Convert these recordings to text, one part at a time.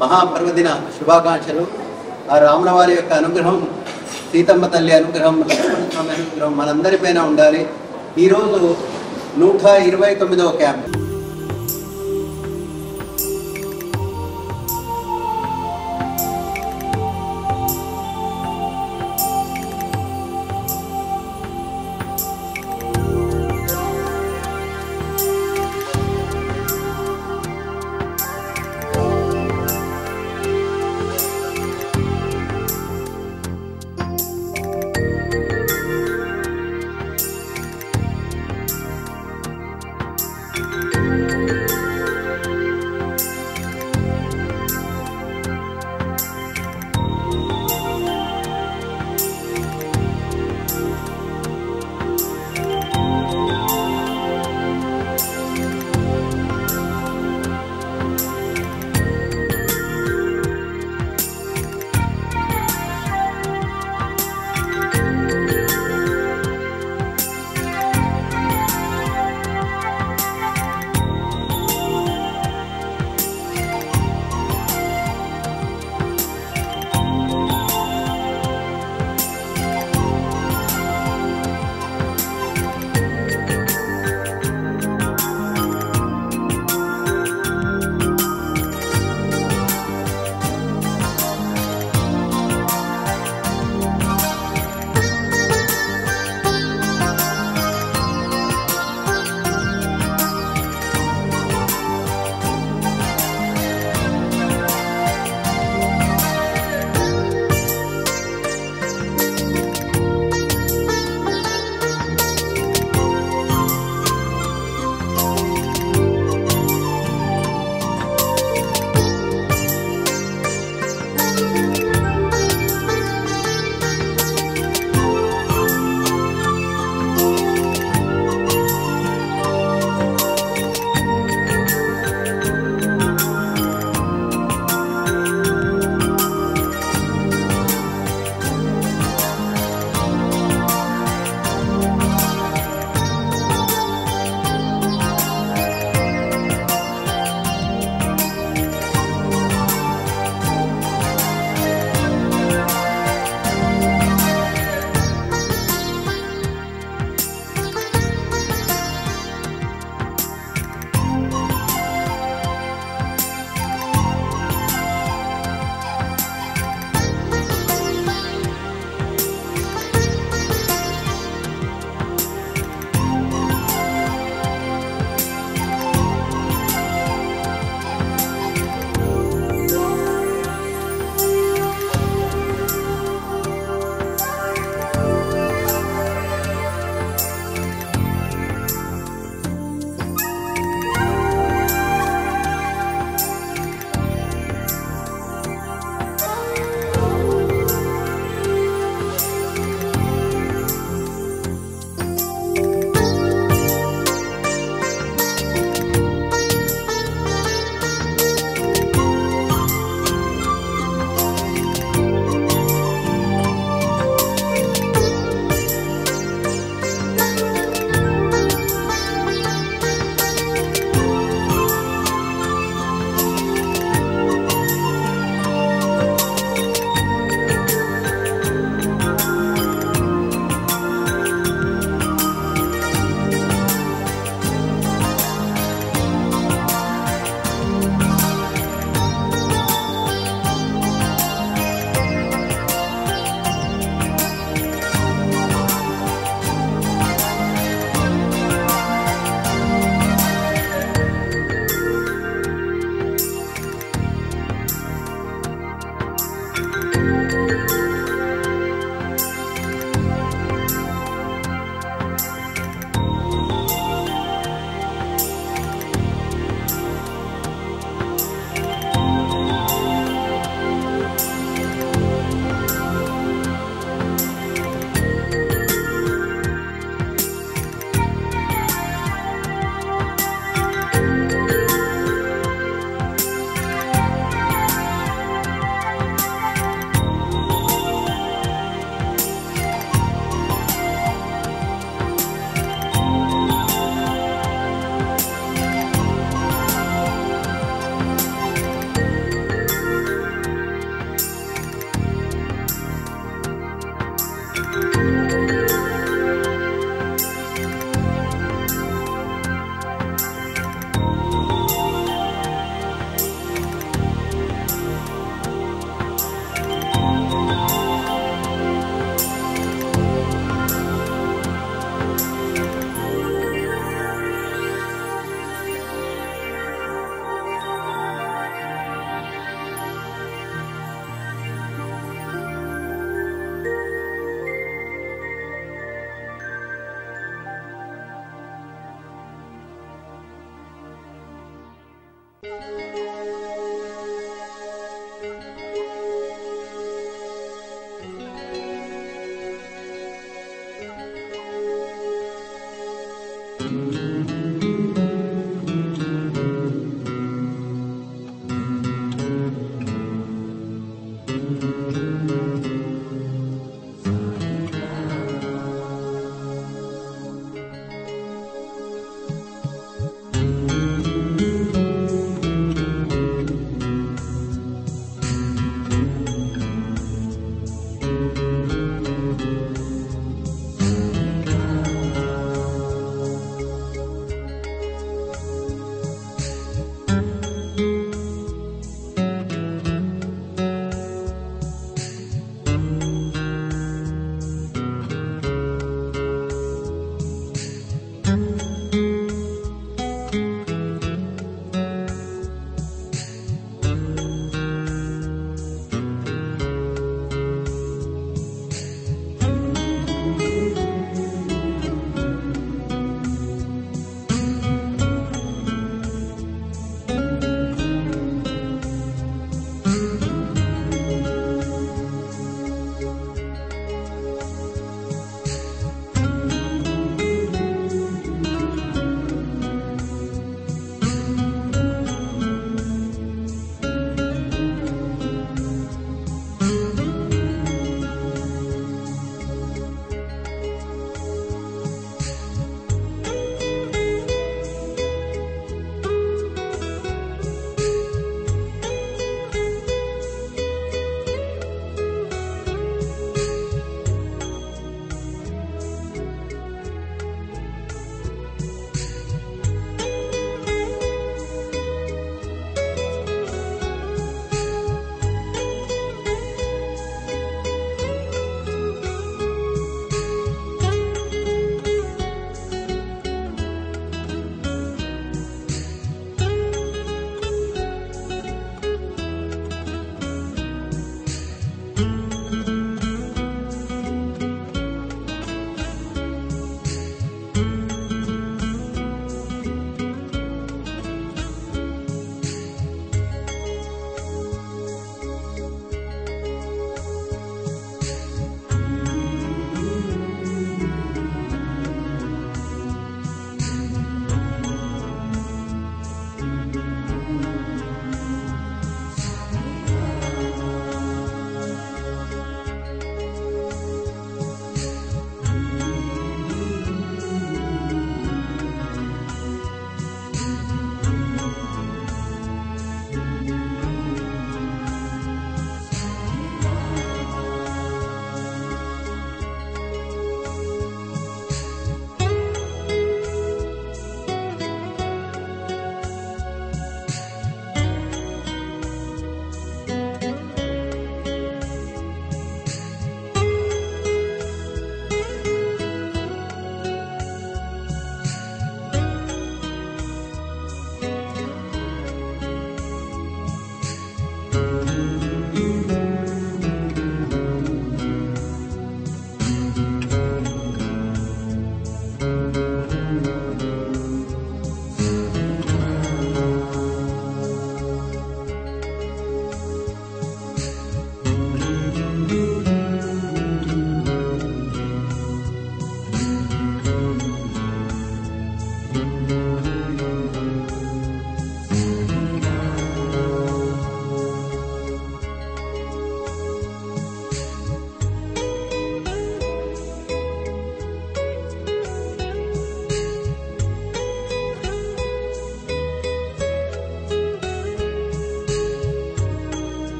మహాపర్వదిన శుభాకాంక్షలు. ఆ రాముల వారి యొక్క అనుగ్రహం, సీతమ్మ తల్లి అనుగ్రహం, లక్ష్మణ స్వామి అనుగ్రహం మనందరిపైన ఉండాలి. ఈరోజు 129వ క్యాంప్.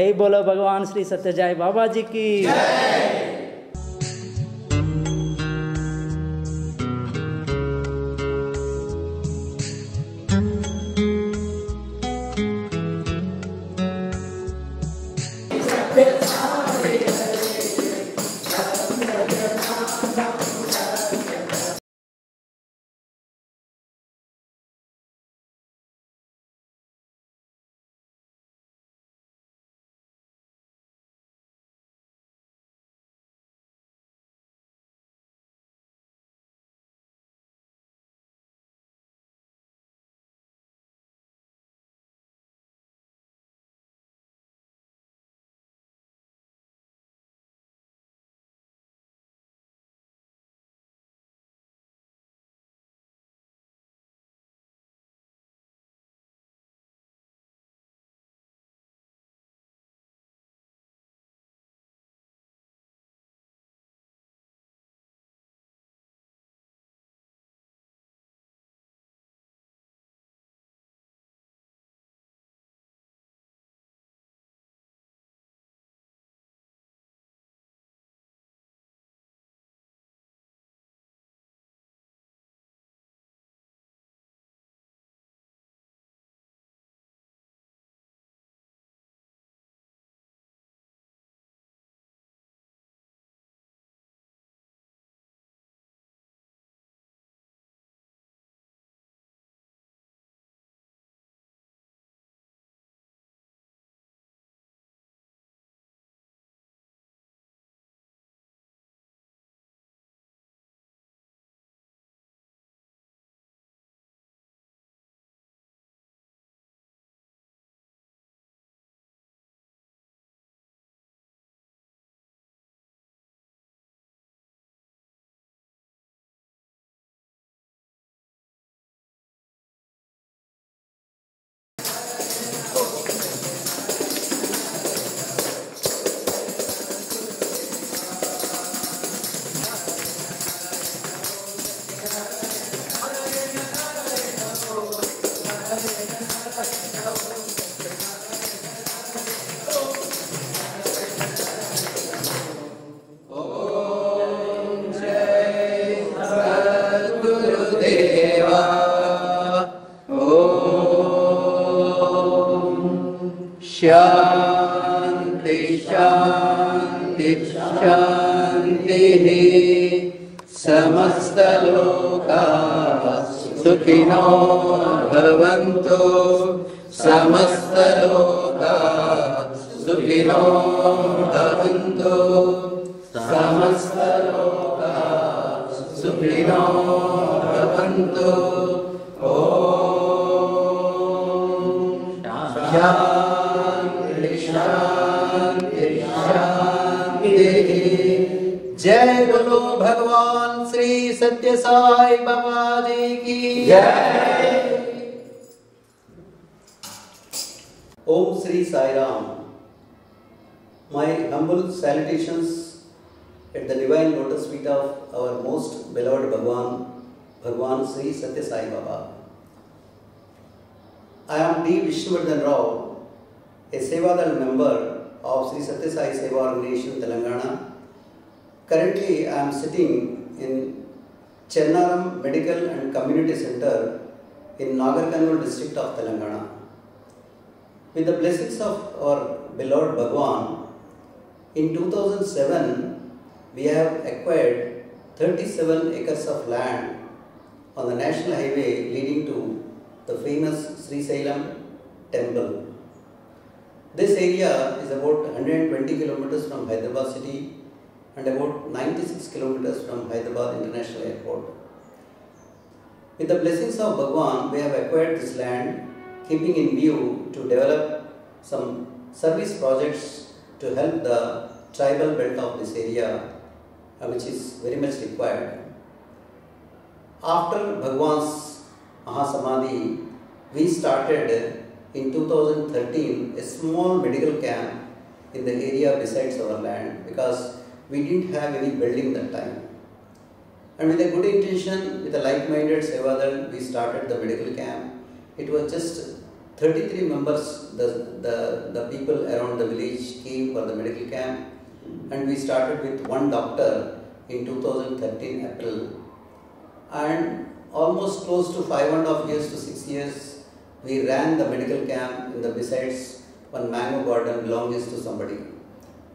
जय बोलो भगवान श्री सत्यसाई बाबा जी की जय। शांति शांति शांति समस्त लोकाः सुखिनो भवन्तु समस्त लोकाः सुखिनो भवन्तु समस्त लोकाः सुखिनो भवन्तु। जय बोलो भगवान श्री सत्य साई बाबा जी की जय। ओम Shri Sai Ram. My humble salutations at the divine lotus feet of our most beloved Bhagwan Sri Satya Sai Baba. I am D. Vishnuvardhan Rao, a Sevadal member of Sri Satya Sai Seva Organization, Telangana. Currently, I am sitting in Chernaram Medical and Community Center in Nagarkarnool district of Telangana. With the blessings of our beloved Bhagwan, in 2007, we have acquired 37 acres of land on the national highway leading to the famous Sri Sailam temple. This area is about 120 kilometers from Hyderabad city and about 96 kilometers from Hyderabad International Airport. With the blessings of Bhagwan, we have acquired this land, keeping in view to develop some service projects to help the tribal belt of this area, which is very much required. After Bhagwan's Mahasamadhi, we started in 2013 a small medical camp in the area besides our land, because we didn't have any building that time. And with a good intention, with a like-minded Sevadal, we started the medical camp. It was just 33 members, the people around the village came for the medical camp, and we started with one doctor in 2013 April, and almost close to 5.5 years to 6 years we ran the medical camp in the besides one mango garden belonging to somebody.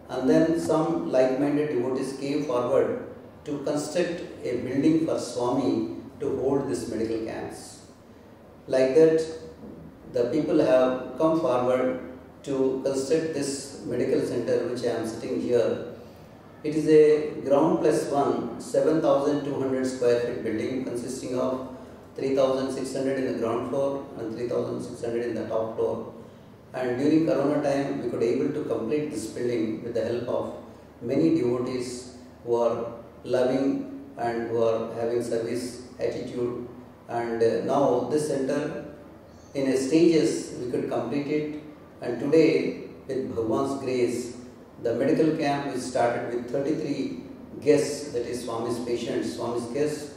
And then some like-minded devotees came forward to construct a building for Swami to hold these medical camps. Like that, the people have come forward to construct this medical center which I am sitting here. It is a ground plus one, 7,200 square feet building consisting of 3,600 in the ground floor and 3,600 in the top floor. And during Corona time, we could able to complete this building with the help of many devotees who are loving and who are having service attitude. And now this center in a stages we could complete it, and today with Bhagwan's grace the medical camp is started with 33 guests, that is Swami's patients, Swami's guests,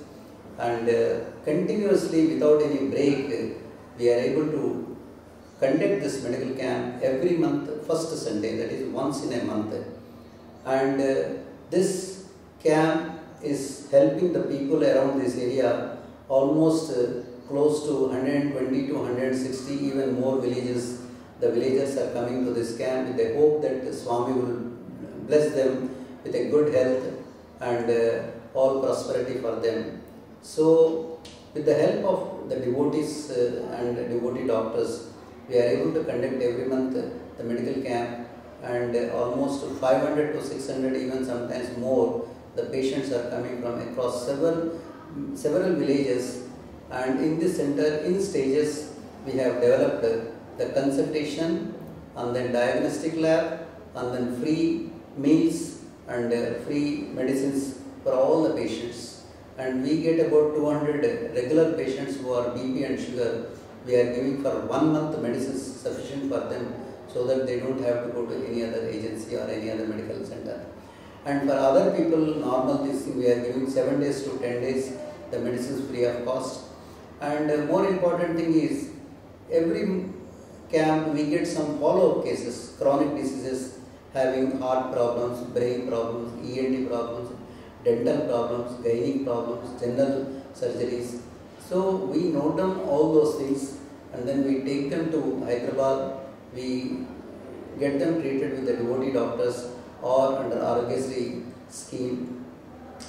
and continuously without any break we are able to conduct this medical camp every month, first Sunday, that is once in a month. And this camp is helping the people around this area, almost close to 120 to 160, even more villages. The villagers are coming to this camp with the hope that Swami will bless them with a good health and all prosperity for them. So, with the help of the devotees and devotee doctors, we are able to conduct every month the medical camp, and almost 500 to 600, even sometimes more, the patients are coming from across several villages. And in this center, in stages, we have developed the consultation and then diagnostic lab and then free meals and free medicines for all the patients. And we get about 200 regular patients who are BP and sugar. We are giving for 1 month medicines sufficient for them, so that they don't have to go to any other agency or any other medical center. And for other people, normal this thing, we are giving 7 days to 10 days the medicines free of cost. And more important thing is, every camp we get some follow-up cases, chronic diseases, having heart problems, brain problems, ENT problems, dental problems, gynec problems, general surgeries. So we note down all those things, and then we take them to Hyderabad. We get them treated with the devotee doctors or under Arogyasri scheme.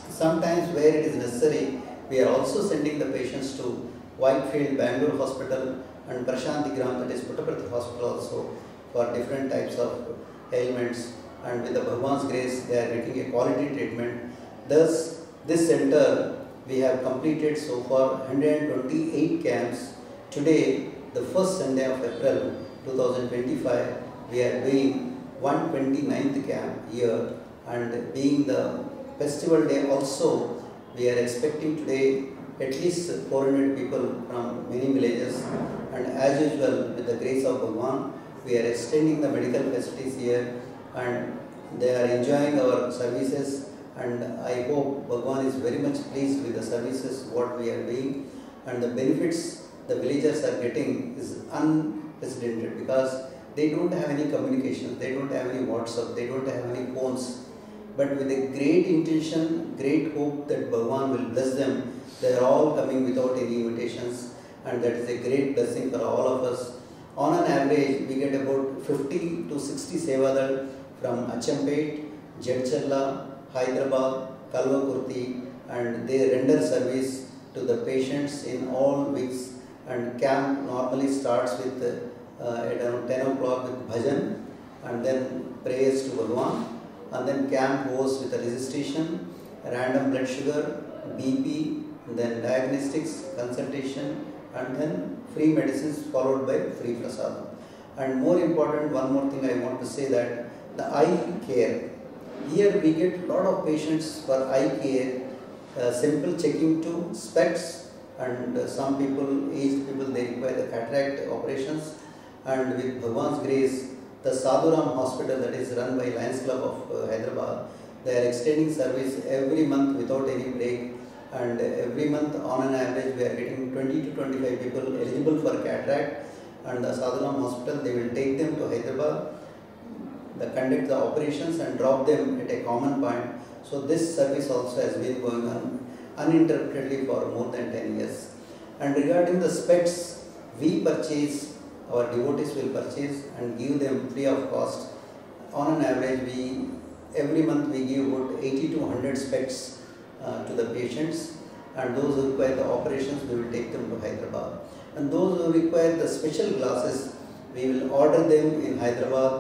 Sometimes where it is necessary, we are also sending the patients to Whitefield, Bangalore Hospital, and Prashantigram, that is Puttaparthi Hospital also, for different types of ailments. And with the Bhagwan's grace, they are getting a quality treatment. Thus, this center we have completed so far 128 camps. Today, the first Sunday of April 2025, we are doing 129th camp here, and being the festival day also, we are expecting today at least 400 people from many villages. And as usual, with the grace of Bhagwan, we are extending the medical facilities here, and they are enjoying our services. And I hope Bhagwan is very much pleased with the services what we are doing, and the benefits the villagers are getting is unprecedented, because they don't have any communication, they don't have any WhatsApp, they don't have any phones. But with a great intention, great hope that Bhagwan will bless them, they are all coming without any invitations, and that is a great blessing for all of us. On an average, we get about 50 to 60 Sevadal from Achampet, Jadcherla, Hyderabad, Kalvakurti, and they render service to the patients in all weeks. And camp normally starts with at around 10 o'clock with bhajan, and then prayers to Bhagwan, and then camp goes with the registration, random blood sugar, BP, then diagnostics, consultation, and then free medicines followed by free prasadam. And more important, one more thing I want to say, that the eye care. Here we get a lot of patients for eye care, simple checking to specs, and some people, aged people, they require the cataract operations. And with Bhagwan's grace, the Sadhuram Hospital, that is run by Lions Club of Hyderabad, they are extending service every month without any break. And every month on an average we are getting 20 to 25 people eligible for cataract, and the Sadhuram hospital, they will take them to Hyderabad, they conduct the operations and drop them at a common point. So this service also has been going on uninterruptedly for more than 10 years. And regarding the specs, we purchase, our devotees will purchase and give them free of cost. On an average, every month we give about 80 to 100 specs to the patients, and those who require the operations, we will take them to Hyderabad. And those who require the special glasses, we will order them in Hyderabad,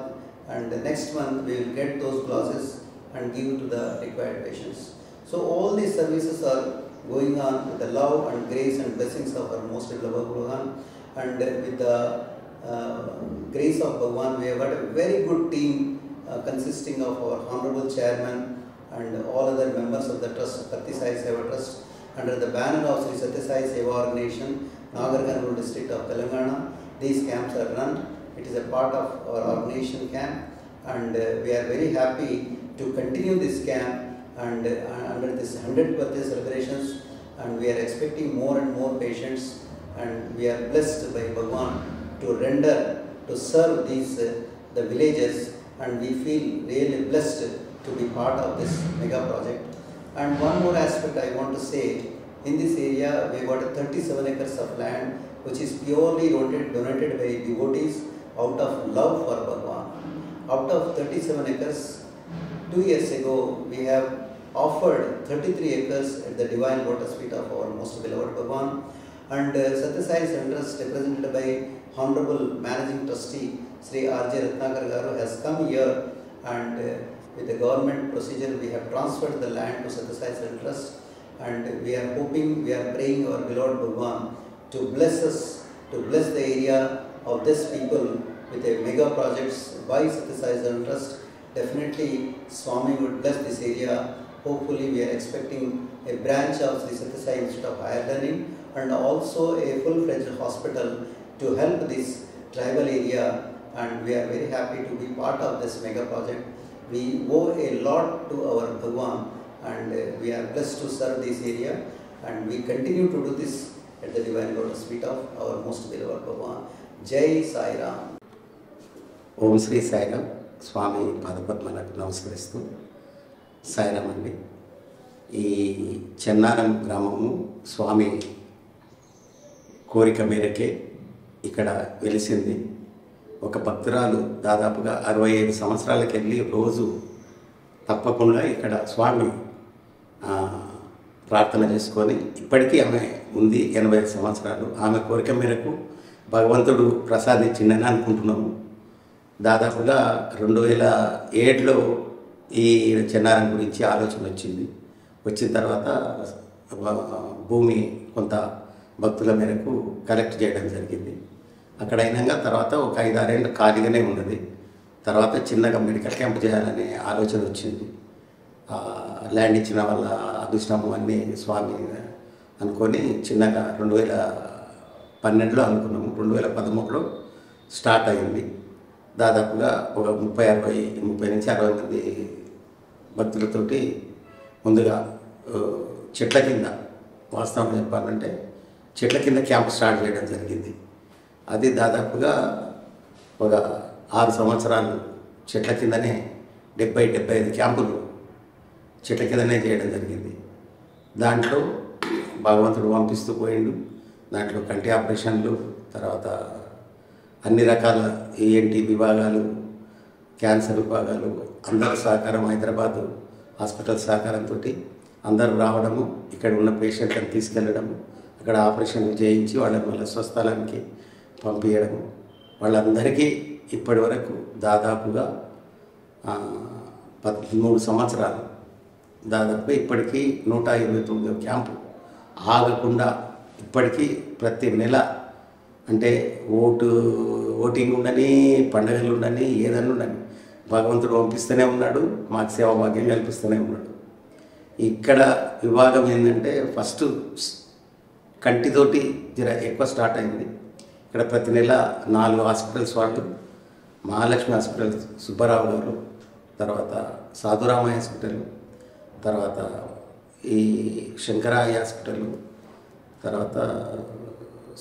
and the next month we will get those glasses and give to the required patients. So all these services are going on with the love and grace and blessings of our most beloved Bhagavan, and with the grace of Bhagavan, we have got a very good team consisting of our Honorable Chairman and all other members of the trust, Bhakti Sai Seva Trust, under the banner of Sri Satya Sai Seva Organization, Nagarkarnool district of Telangana. These camps are run. It is a part of our organization camp, and we are very happy to continue this camp and under this 100th birthday celebrations, and we are expecting more and more patients, and we are blessed by Bhagavan to serve these the villages, and we feel really blessed to be part of this mega project. And one more aspect I want to say, in this area we got 37 acres of land which is purely donated by devotees out of love for Bhagavan. Out of 37 acres, 2 years ago we have offered 33 acres at the Divine Lotus feet of our most beloved Bhagavan, and Satya Sai Trust, represented by Honorable Managing Trustee Sri R.J. Ratnakar Garu, has come here, and with the government procedure we have transferred the land to Satya Sai Trust, and we are hoping, we are praying our beloved Bhagavan to bless us, to bless the area of this people with a mega projects by Satya Sai Trust. Definitely Swami would bless this area. Hopefully we are expecting a branch of Sri Satya Sai Institute of Higher Learning, and also a full-fledged hospital to help this tribal area, and we are very happy to be part of this mega project. We owe a lot to our Bhagavan, and we are blessed to serve this area, and we continue to do this at the Divine Lotus feet of our most beloved Bhagavan. Jai Sai Ram. Om Sri Sai Ram. స్వామి పాదపద్మలకు నమస్కరిస్తూ సాయిరామ్ అండి. ఈ చెన్నారం గ్రామము స్వామి కోరిక మేరకే ఇక్కడ వెలిసింది. ఒక భక్తురాలు దాదాపుగా 65 సంవత్సరాలకు వెళ్ళి రోజు తప్పకుండా ఇక్కడ స్వామి ప్రార్థన చేసుకొని ఇప్పటికీ ఆమె ఉంది 85 సంవత్సరాలు. ఆమె కోరిక మేరకు భగవంతుడు ప్రసాదించిందని అనుకుంటున్నాము. దాదాపుగా 2007లో ఈ చెన్నారం గురించి ఆలోచన వచ్చింది. వచ్చిన తర్వాత భూమి కొంత భక్తుల మేరకు కలెక్ట్ చేయడం జరిగింది. అక్కడ అయినాక తర్వాత ఒక 5-6 ఏళ్ళు ఖాళీగానే ఉన్నది. తర్వాత చిన్నగా మెడికల్ క్యాంప్ చేయాలనే ఆలోచన వచ్చింది. ల్యాండ్ ఇచ్చిన వాళ్ళ అదృష్టము అన్నీ స్వామి అనుకొని చిన్నగా 2012లో అనుకున్నాము. 2013లో స్టార్ట్ అయింది. దాదాపుగా ఒక 30 నుంచి 60 మంది భక్తులతోటి ముందుగా చెట్ల కింద, వాస్తవం చెప్పాలంటే చెట్ల కింద క్యాంప్ స్టార్ట్ చేయడం జరిగింది. అది దాదాపుగా ఒక 6 సంవత్సరాలు చెట్ల కిందనే 70-75 క్యాంపులు చెట్ల కిందనే చేయడం జరిగింది. దాంట్లో భగవంతుడు పంపిస్తూ పోయిండు. దాంట్లో కంటి ఆపరేషన్లు, తర్వాత అన్ని రకాల ENT విభాగాలు, క్యాన్సర్ విభాగాలు, అందరి సహకారం, హైదరాబాద్ హాస్పిటల్ సహకారంతో అందరూ రావడము, ఇక్కడ ఉన్న పేషెంట్లను తీసుకెళ్ళడము, అక్కడ ఆపరేషన్లు చేయించి వాళ్ళని మళ్ళీ స్వస్థలానికి పంపించడము. వాళ్ళందరికీ ఇప్పటి వరకు దాదాపుగా 13 సంవత్సరాలు, దాదాపుగా ఇప్పటికీ 129 క్యాంపు ఆగకుండా ఇప్పటికీ ప్రతి నెల, అంటే ఓటింగ్ ఉండని, పండుగలు ఉండని, ఏదన్నా ఉండని భగవంతుడు పంపిస్తూనే ఉన్నాడు. మాకు సేవా భాగ్యం కల్పిస్తూనే ఉన్నాడు. ఇక్కడ విభాగం ఏంటంటే ఫస్ట్ కంటితోటి ఎక్కువ స్టార్ట్ అయింది. ఇక్కడ ప్రతి నెల 4 హాస్పిటల్స్ వాళ్ళు, మహాలక్ష్మి హాస్పిటల్ సుబ్బారావు గారు, తర్వాత సాధురామయ్య హాస్పిటల్, తర్వాత ఈ శంకరాయ హాస్పిటల్, తర్వాత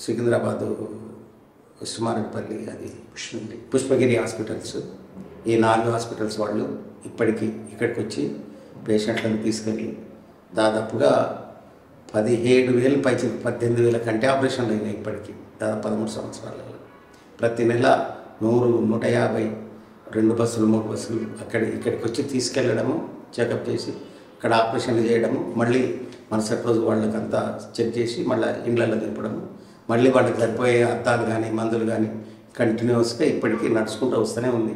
సికింద్రాబాదు ఉస్మానపల్లి, అది పుష్పగిరి హాస్పిటల్స్, ఈ 4 హాస్పిటల్స్ వాళ్ళు ఇప్పటికీ ఇక్కడికి వచ్చి పేషెంట్లను తీసుకెళ్ళి దాదాపుగా 17,000 పైచి 18,000 కంటే ఆపరేషన్లు అయినాయి ఇప్పటికీ దాదాపు 13 సంవత్సరాలలో. ప్రతి నెల 100, 150, 2 బస్సులు 3 బస్సులు ఇక్కడికి వచ్చి తీసుకెళ్ళడము, చెకప్ చేసి ఇక్కడ ఆపరేషన్లు చేయడము, మళ్ళీ మరుసటి రోజు వాళ్ళకంతా చెక్ చేసి మళ్ళీ ఇండ్లలో దింపడము, మళ్ళీ వాళ్ళకి సరిపోయే అద్దాలు కానీ మందులు కానీ కంటిన్యూస్గా ఇప్పటికీ నడుచుకుంటూ వస్తూనే ఉంది.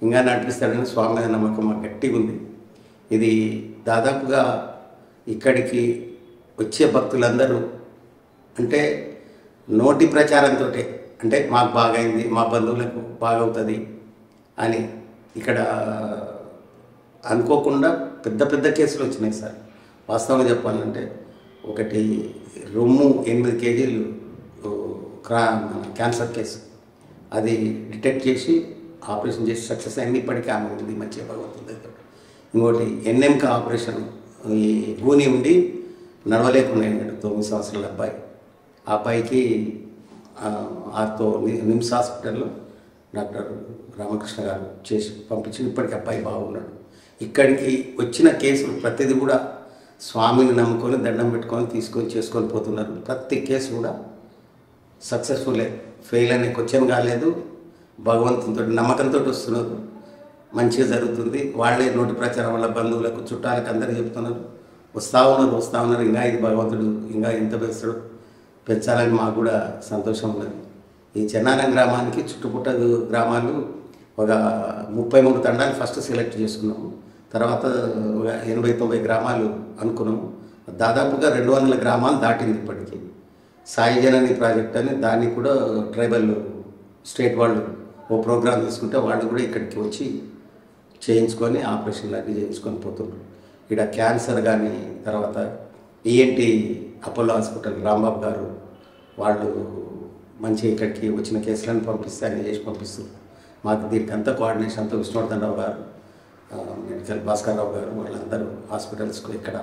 ఇంకా నడిపిస్తాడని స్వామి మీద నమ్మకం మాకు గట్టిగా ఉంది. ఇది దాదాపుగా ఇక్కడికి వచ్చే భక్తులందరూ అంటే నోటి ప్రచారంతో అంటే మాకు బాగైంది, మా బంధువులకు బాగవుతుంది అని ఇక్కడ అనుకోకుండా పెద్ద పెద్ద కేసులు వచ్చినాయి సార్. వాస్తవంగా చెప్పాలంటే ఒకటి రొమ్ము 8 కేజీలు క్యాన్సర్ కేసు, అది డిటెక్ట్ చేసి ఆపరేషన్ చేసి సక్సెస్ అయింది. ఇప్పటికీ ఆమె ఉంది మంచిగా భగవంతుడి దగ్గర. ఇంకోటి ఎన్ఎంక ఆపరేషన్, ఈ గూని ఉండి నడవలేకున్నాడు 9 సంవత్సరాల అబ్బాయి. ఆ అబ్బాయికి ఆతో నిమ్స్ హాస్పిటల్లో డాక్టర్ రామకృష్ణ గారు చేసి పంపించి ఇప్పటికీ అబ్బాయి బాగున్నాడు. ఇక్కడికి వచ్చిన కేసులు ప్రతిదీ కూడా స్వామిని నమ్ముకొని దండం పెట్టుకొని తీసుకొని చేసుకొని పోతున్నారు. ప్రతి కేసు కూడా సక్సెస్ఫుల్లే, ఫెయిల్ అనే క్వశ్చన్ కాలేదు. భగవంతునితో నమ్మకంతో వస్తున్నారు, మంచిగా జరుగుతుంది. వాళ్ళే నోటి ప్రచారం వల్ల బంధువులకు చుట్టాలకు అందరికీ చెప్తున్నారు, వస్తూ ఉన్నారు. ఇంకా ఇది భగవంతుడు ఇంకా ఎంత పెంచాలని మాకు కూడా సంతోషం ఉన్నది. ఈ చెన్నారం గ్రామానికి చుట్టుపుట్ట గ్రామాలు ఒక 33 తండాలు ఫస్ట్ సెలెక్ట్ చేసుకున్నాము. తర్వాత 80-90 గ్రామాలు అనుకున్నాము. దాదాపుగా 200 గ్రామాలు దాటింది ఇప్పటికీ. సాయి జనని ప్రాజెక్ట్ అని దాన్ని కూడా ట్రైబల్ స్టేట్ వాళ్ళు ఓ ప్రోగ్రాం తీసుకుంటే వాళ్ళు కూడా ఇక్కడికి వచ్చి చేయించుకొని ఆపరేషన్లు అన్నీ చేయించుకొని పోతున్నారు. ఇక్కడ క్యాన్సర్ కానీ తర్వాత ఈఎన్టీ అపోలో హాస్పిటల్ రాంబాబు గారు వాళ్ళు మంచిగా ఇక్కడికి వచ్చిన కేసులను పంపిస్తే అన్నీ చేసి పంపిస్తారు. మాకు దీనికి అంతా కోఆర్డినేషన్ అంతా విష్ణువర్ధనరావు గారు, మెడికల్ భాస్కర్రావు గారు వాళ్ళందరూ హాస్పిటల్స్కు ఇక్కడ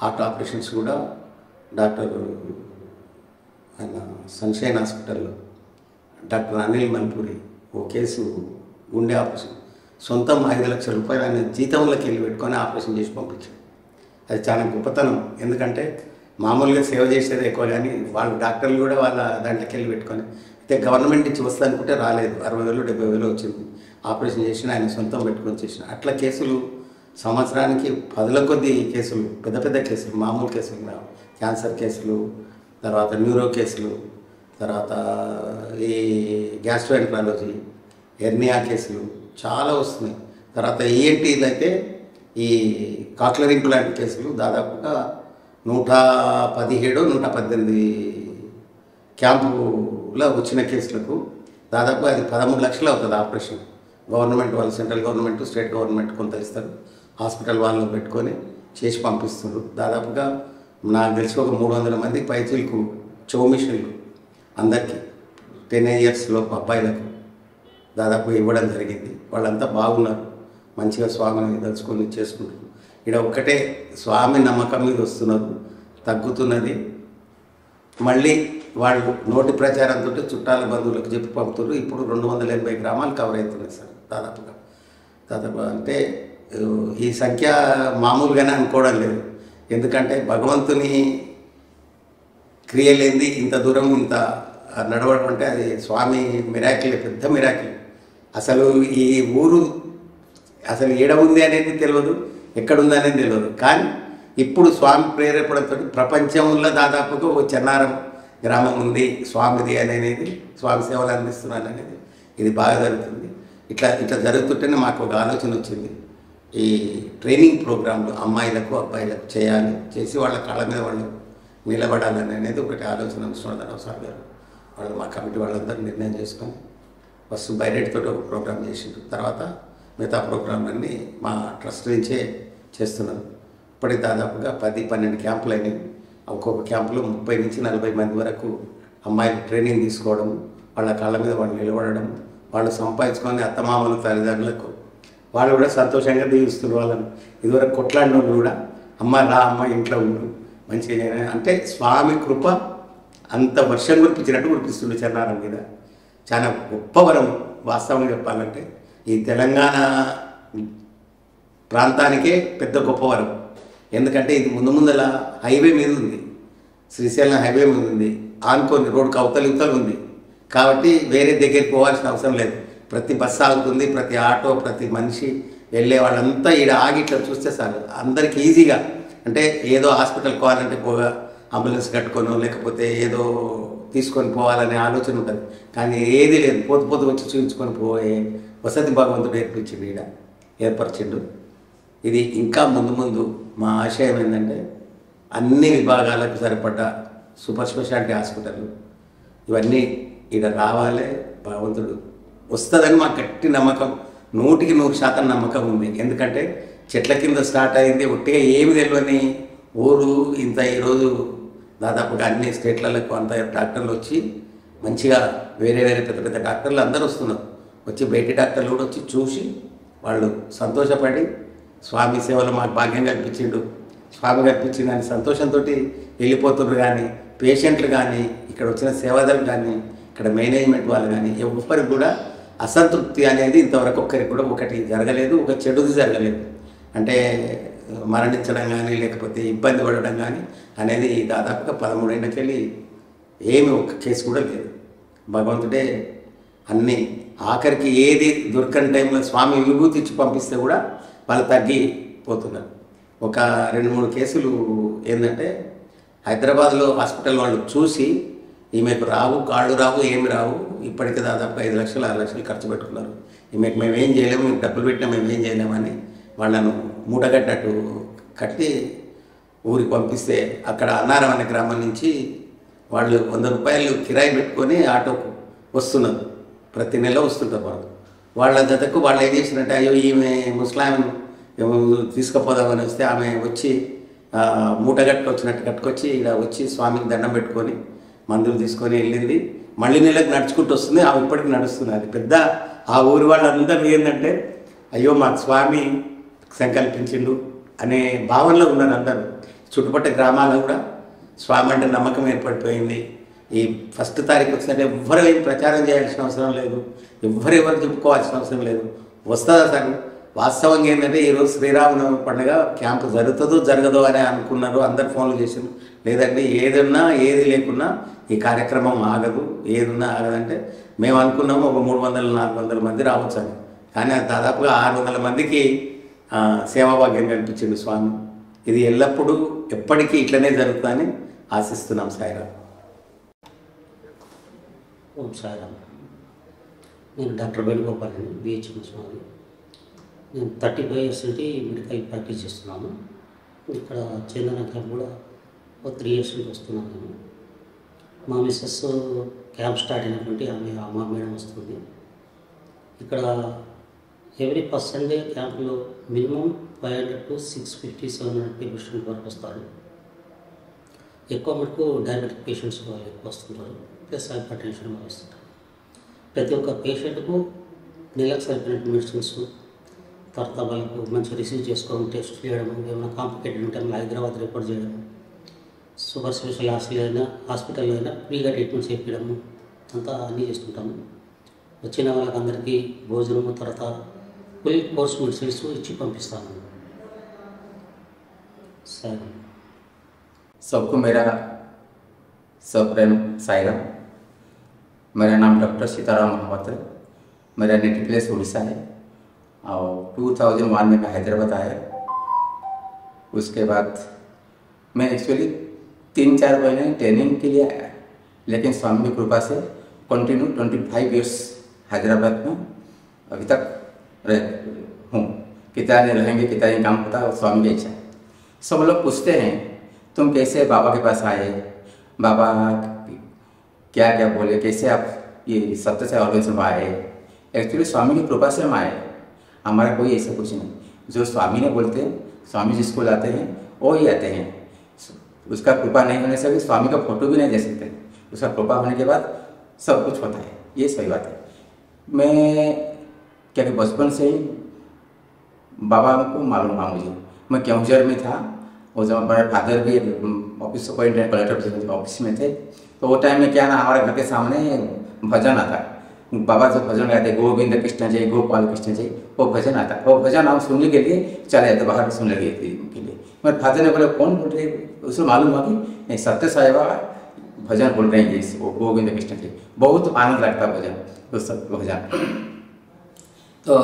హార్ట్ ఆపరేషన్స్ కూడా డాక్టర్ ఆయన సన్షైన్ హాస్పిటల్లో డాక్టర్ అనిల్ మన్పూరి ఓ కేసు గుండె ఆపరేషన్ సొంతం 5 లక్షల రూపాయలు ఆయన జీతంలోకి వెళ్ళి పెట్టుకొని ఆపరేషన్ చేసి పంపించాడు. అది చాలా గొప్పతనం. ఎందుకంటే మామూలుగా సేవ చేసేది ఎక్కువ, కానీ వాళ్ళు డాక్టర్లు కూడా వాళ్ళ దాంట్లోకి వెళ్ళి పెట్టుకొని అయితే గవర్నమెంట్ ఇచ్చి వస్తా అనుకుంటే రాలేదు. 60,000 70,000 వచ్చింది. ఆపరేషన్ చేసిన ఆయన సొంతం పెట్టుకొని చేసిన అట్లా కేసులు సంవత్సరానికి 10ల కొద్ది కేసులు, పెద్ద పెద్ద కేసులు, మామూలు కేసులు, క్యాన్సర్ కేసులు, తర్వాత న్యూరో కేసులు, తర్వాత ఈ గ్యాస్ట్రోఎంట్రాలజీ, హెర్నియా కేసులు చాలా వస్తున్నాయి. తర్వాత ఈఎన్టీలు అయితే ఈ కాక్లర్ ఇంప్లాంట్ కేసులు దాదాపుగా 117-118 క్యాంపులో వచ్చిన కేసులకు దాదాపు అది 13 లక్షలు అవుతుంది ఆపరేషన్. గవర్నమెంట్ వాళ్ళు, సెంట్రల్ గవర్నమెంట్, స్టేట్ గవర్నమెంట్ కొంత ఇస్తారు, హాస్పిటల్ వాళ్ళు పెట్టుకొని చేసి పంపిస్తున్నారు. దాదాపుగా నాకు తెలిసి ఒక 300 మందికి పైచీలకు చెవు మిషన్లు అందరికీ 10 years లోపు అబ్బాయిలకు దాదాపు ఇవ్వడం జరిగింది. వాళ్ళంతా బాగున్నారు, మంచిగా స్వామిని దలుచుకొని చేసుకుంటున్నారు. ఇక్కడ ఒక్కటే స్వామి నమ్మకం మీద వస్తున్నారు, తగ్గుతున్నది. మళ్ళీ వాళ్ళు నోటి ప్రచారంతో చుట్టాల బంధువులకు చెప్పి పంపుతున్నారు. ఇప్పుడు 280 గ్రామాలు కవర్ అవుతున్నాయి సార్ దాదాపుగా. అంటే ఈ సంఖ్య మామూలుగానే అనుకోవడం లేదు. ఎందుకంటే భగవంతుని క్రియలేంది ఇంత దూరం ఇంత నడవడం అంటే అది స్వామి మిరాకిల్, పెద్ద మిరాకిల్. అసలు ఈ ఊరు అసలు ఏడ ఉంది అనేది తెలియదు, ఎక్కడుంది అనేది తెలియదు. కానీ ఇప్పుడు స్వామి ప్రేరేపణతో ప్రపంచంలో దాదాపుగా ఓ చెన్నారం గ్రామం ఉంది స్వామిది అనేది, స్వామి సేవలు అందిస్తున్నాను అనేది ఇది బాగా జరుగుతుంది. ఇట్లా జరుగుతుంటేనే మాకు ఒక ఆలోచన వచ్చింది, ఈ ట్రైనింగ్ ప్రోగ్రాంలు అమ్మాయిలకు అబ్బాయిలకు చేయాలి, చేసి వాళ్ళ కాళ్ళ మీద వాళ్ళు నిలబడాలని అనేది ఒకటి ఆలోచన. విష్ణువర్ధనరావు సార్ గారు వాళ్ళు మా కమిటీ వాళ్ళందరూ నిర్ణయం చేసుకొని ఫస్ట్ బైరెడ్తో ఒక ప్రోగ్రాం చేసిండ్రు. తర్వాత మిగతా ప్రోగ్రాంలన్నీ మా ట్రస్ట్ నుంచే చేస్తున్నారు. ఇప్పటికి దాదాపుగా 10-12 క్యాంపులు అయినాయి. ఒక్కొక్క క్యాంపులో 30-40 మంది వరకు అమ్మాయిలు ట్రైనింగ్ తీసుకోవడం, వాళ్ళ కాళ్ళ మీద వాళ్ళు నిలబడడం, వాళ్ళు సంపాదించుకొని అత్తమామలు తల్లిదండ్రులకు వాళ్ళు కూడా సంతోషంగా దీవిస్తున్నారు. వాళ్ళని ఇదివరకు కొట్లాడిన వాళ్ళు కూడా అమ్మ రా అమ్మ ఇంట్లో ఉండు మంచిగా అంటే స్వామి కృప అంత వర్షం కురిపించినట్టు కురిపిస్తుండే చెన్నారం మీద. చాలా గొప్ప వరం. వాస్తవంగా చెప్పాలంటే ఈ తెలంగాణ ప్రాంతానికే పెద్ద గొప్ప వరం. ఎందుకంటే ఇది ముందల హైవే మీద ఉంది, శ్రీశైలం హైవే మీద ఉంది, ఆనుకొని రోడ్డుకు అవతల ఉంది. కాబట్టి వేరే దగ్గరికి పోవాల్సిన అవసరం లేదు. ప్రతి బస్సు ఆగుతుంది, ప్రతి ఆటో, ప్రతి మనిషి వెళ్ళే వాళ్ళంతా ఈడ ఆగి ఇట్లా చూస్తే చాలు అందరికి ఈజీగా. అంటే ఏదో హాస్పిటల్ పోవాలంటే పోగా అంబులెన్స్ కట్టుకోను లేకపోతే ఏదో తీసుకొని పోవాలనే ఆలోచన ఉంటుంది. కానీ ఏది లేదు, పోతు వచ్చి చూపించుకొని పోయే వసతి భగవంతుడు ఏర్పించిండు, ఈడ ఏర్పరిచిండు. ఇది ఇంకా ముందు మా ఆశయం ఏంటంటే అన్ని విభాగాలకు సరిపడ్డ సూపర్ స్పెషాలిటీ హాస్పిటల్ ఇవన్నీ ఈడ రావాలి. భగవంతుడు వస్తుందని మాకు గట్టి నమ్మకం, 100% నమ్మకం ఉంది. ఎందుకంటే చెట్ల కింద స్టార్ట్ అయింది, ఒట్టిగా ఏమి తెలియని ఊరు ఇంత ఈరోజు దాదాపుగా అన్ని స్టేట్లకు అంత డాక్టర్లు వచ్చి మంచిగా వేరే పెద్ద డాక్టర్లు అందరూ వస్తున్నారు. వచ్చి బయటి డాక్టర్లు కూడా వచ్చి చూసి వాళ్ళు సంతోషపడి స్వామి సేవలు మాకు భాగ్యం కల్పించిండు, స్వామి కల్పించింది అని సంతోషంతో వెళ్ళిపోతున్నారు. కానీ పేషెంట్లు కానీ ఇక్కడ వచ్చిన సేవాదాలు కానీ ఇక్కడ మేనేజ్మెంట్ వాళ్ళు కానీ ఎవరికి కూడా అసంతృప్తి అనేది ఇంతవరకు ఒక్కరికి కూడా ఒకటి జరగలేదు, ఒక చెడుది జరగలేదు. అంటే మరణించడం కానీ లేకపోతే ఇబ్బంది పడడం కానీ అనేది దాదాపుగా 13 ఏళ్ళకెళ్ళి ఏమి ఒక కేసు కూడా లేదు. భగవంతుడే అన్నీ ఆఖరికి ఏది దొరకని టైంలో స్వామి విభూతి ఇచ్చి పంపిస్తే కూడా వాళ్ళు తగ్గిపోతున్నారు. ఒక 2-3 కేసులు ఏంటంటే హైదరాబాద్లో హాస్పిటల్ వాళ్ళు చూసి ఈమెకు రావు, కాళ్ళు రావు, ఏమి రావు, ఇప్పటికే దాదాపు 5 లక్షలు 6 లక్షలు ఖర్చు పెట్టుకున్నారు, ఈమెకు మేమేం చేయలేము, మీకు డబ్బులు పెట్టినా మేమేం చేయలేమని వాళ్ళను మూటగట్టినట్టు కట్టి ఊరికి పంపిస్తే అక్కడ అన్నారం అనే గ్రామం నుంచి వాళ్ళు 100 రూపాయలు కిరాయి పెట్టుకొని ఆటోకు వస్తున్నారు, ప్రతి నెల వస్తుంటారు. వాళ్ళ జతకు వాళ్ళు ఏం చేసినట్టే అయ్యో ఈమె ముస్లాంను తీసుకుపోదామని వస్తే ఆమె వచ్చి మూట కట్టుకొచ్చి ఇక్కడ వచ్చి స్వామికి దండం పెట్టుకొని మందులు తీసుకొని వెళ్ళింది. మళ్ళీ నెలకు నడుచుకుంటూ వస్తుంది, ఆమె ఇప్పటికి నడుస్తుంది. అది పెద్ద ఆ ఊరి వాళ్ళందరూ ఏంటంటే అయ్యో మాకు స్వామి సంకల్పించిండు అనే భావనలో ఉన్నారు అందరూ. చుట్టుపక్కల గ్రామాల్లో కూడా స్వామి అంటే నమ్మకం ఏర్పడిపోయింది. ఈ 1 తారీఖు వచ్చినట్టే ఎవ్వరు ఏం ప్రచారం చేయాల్సిన అవసరం లేదు, ఎవరెవరు చెప్పుకోవాల్సిన అవసరం లేదు, వస్తుందా సార్. వాస్తవంగా ఏంటంటే ఈరోజు శ్రీరామనవమి పండుగ క్యాంపు జరుగుతుందో జరగదో అని అనుకున్నారు, అందరు ఫోన్లు చేసారు. లేదండి ఏదున్నా ఏది లేకున్నా ఈ కార్యక్రమం ఆగదు, ఏదున్నా ఆగదంటే మేము అనుకున్నాము ఒక 300-400 మంది రావచ్చు అని. కానీ అది దాదాపుగా 600 మందికి సేవాభాగ్యం కల్పించింది స్వామి. ఇది ఎల్లప్పుడూ ఎప్పటికీ ఇట్లనే జరుగుతుందని ఆశిస్తున్నాం. సాయిరామ్. ఓం సాయిరామ్. నేను డాక్టర్ వేణుగోపాల్ అండి, బిహెచ్ఎంఎస్ మాది. నేను 35 years నుండి మెడికల్ ప్రాక్టీస్ చేస్తున్నాను. ఇక్కడ చందన క్యాంప్ కూడా 3 years నుంచి వస్తున్నాను నేను. మా మిస్సెస్ క్యాంప్ స్టార్ట్ అయినటువంటి ఆమె అమ్మ మేడం వస్తుంది. ఇక్కడ ఎవ్రీ పర్సన్ డే క్యాంప్లో మినిమం 500 to 650-700 people వరకు వస్తారు. ఎక్కువ మటుకు డయాబెటిక్ పేషెంట్స్ వాళ్ళు ఎక్కువ వస్తుంటారు, ప్లస్ హైపర్ టెన్షన్ వాళ్ళు వస్తుంటారు. ప్రతి ఒక్క పేషెంట్కు నెలకు సరిపోయినట్టు మెడిసిన్స్, తర్వాత వాళ్ళకు మంచిగా రిసీవ్ చేసుకోవడం, టెస్ట్ చేయడం, ఏమైనా కాంప్లికేటెడ్ ఉంటే హైదరాబాద్ రిపోర్ట్ చేయడం, సూపర్ స్పెషల్ హాస్పిటల్లో అయినా ఫ్రీగా ట్రీట్మెంట్ చేయించడము అంతా అన్నీ చేస్తుంటాము. వచ్చిన వాళ్ళకందరికీ భోజనము, తర్వాత ఫుల్ కోర్స్ మెడిసిన్స్ ఇచ్చి పంపిస్తాను. సరే. सबको मेरा सप्रेम साईराम। मेरा नाम डॉक्टर सीताराम महावत है। मेरा नेटिव प्लेस उड़ीसा है और 2001 में मैं हैदराबाद आया। उसके बाद मैं एक्चुअली 3-4 महीने ट्रेनिंग के लिए आया, लेकिन स्वामी की कृपा से कंटिन्यू 25 years हैदराबाद में अभी तक हूँ। कितना दिन रहेंगे, कितना दिन काम होता है, स्वामी की इच्छा है। सब लोग पूछते हैं तुम कैसे बाबा के पास आए, बाबा क्या क्या बोले, कैसे आप ये सत्य से ऑर्गेनाइजेशन में आए। एक्चुअली स्वामी की कृपा से हम आए, हमारा कोई ऐसा कुछ नहीं। जो स्वामी ने बोलते हैं, स्वामी जिसको लाते हैं वो ही आते हैं। उसका कृपा नहीं होने से भी स्वामी का फोटो भी नहीं दे सकते, उसका कृपा होने के बाद सब कुछ होता है, ये सही बात है। मैं क्या कि बचपन से ही बाबा को मालूम था मुझे। मैं केवंझर में था और जब हमारे फादर भी ऑफिस अपॉइंटेड कलेक्टर ऑफिस में थे, तो वो टाइम में क्या ना हमारे घर के सामने भजन आता, बाबा जो भजन गाते गोविंद कृष्ण जय गोपाल कृष्ण जय, वो भजन आता, वो भजन हम सुनने के लिए चले जाते बाहर सुनने के लिए। मैं फादर ने बोला कौन बोल रहे, उसको मालूम हुआ कि नहीं सत्य साई बाबा भजन बोल रहे हैं ये वो गोविंद कृष्ण जय। बहुत आनंद लगता भजन, उस सब भजन। तो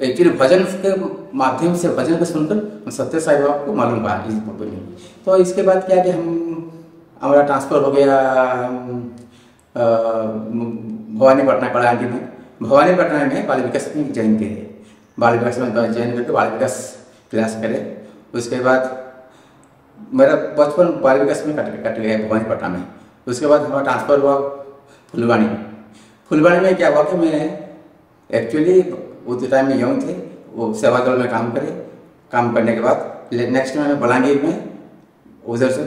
एक्चुअली भजन के माध्यम से भजन को सुनकर सत्य साई बाबा को मालूम हुआ इस फोटो में। तो इसके बाद क्या कि हमारा ट्रांसफ़र हो गया भवानीपटना कलांटी में। भवानीपटना में बाल विकास में ज्वाइन किए, बाल विकास में ज्वाइन करके बाल विकास क्लास करे। उसके बाद मेरा बचपन बाल विकास में कट गया भवानीपटना में। उसके बाद हमारा ट्रांसफ़र हुआ फुलवानी में। फुलवानी में क्या हुआ कि मैं एक्चुअली उस टाइम में यंग थे, वो सेवा दल में काम करे। काम करने के बाद नेक्स्ट में मैं बलांगीर में उधर से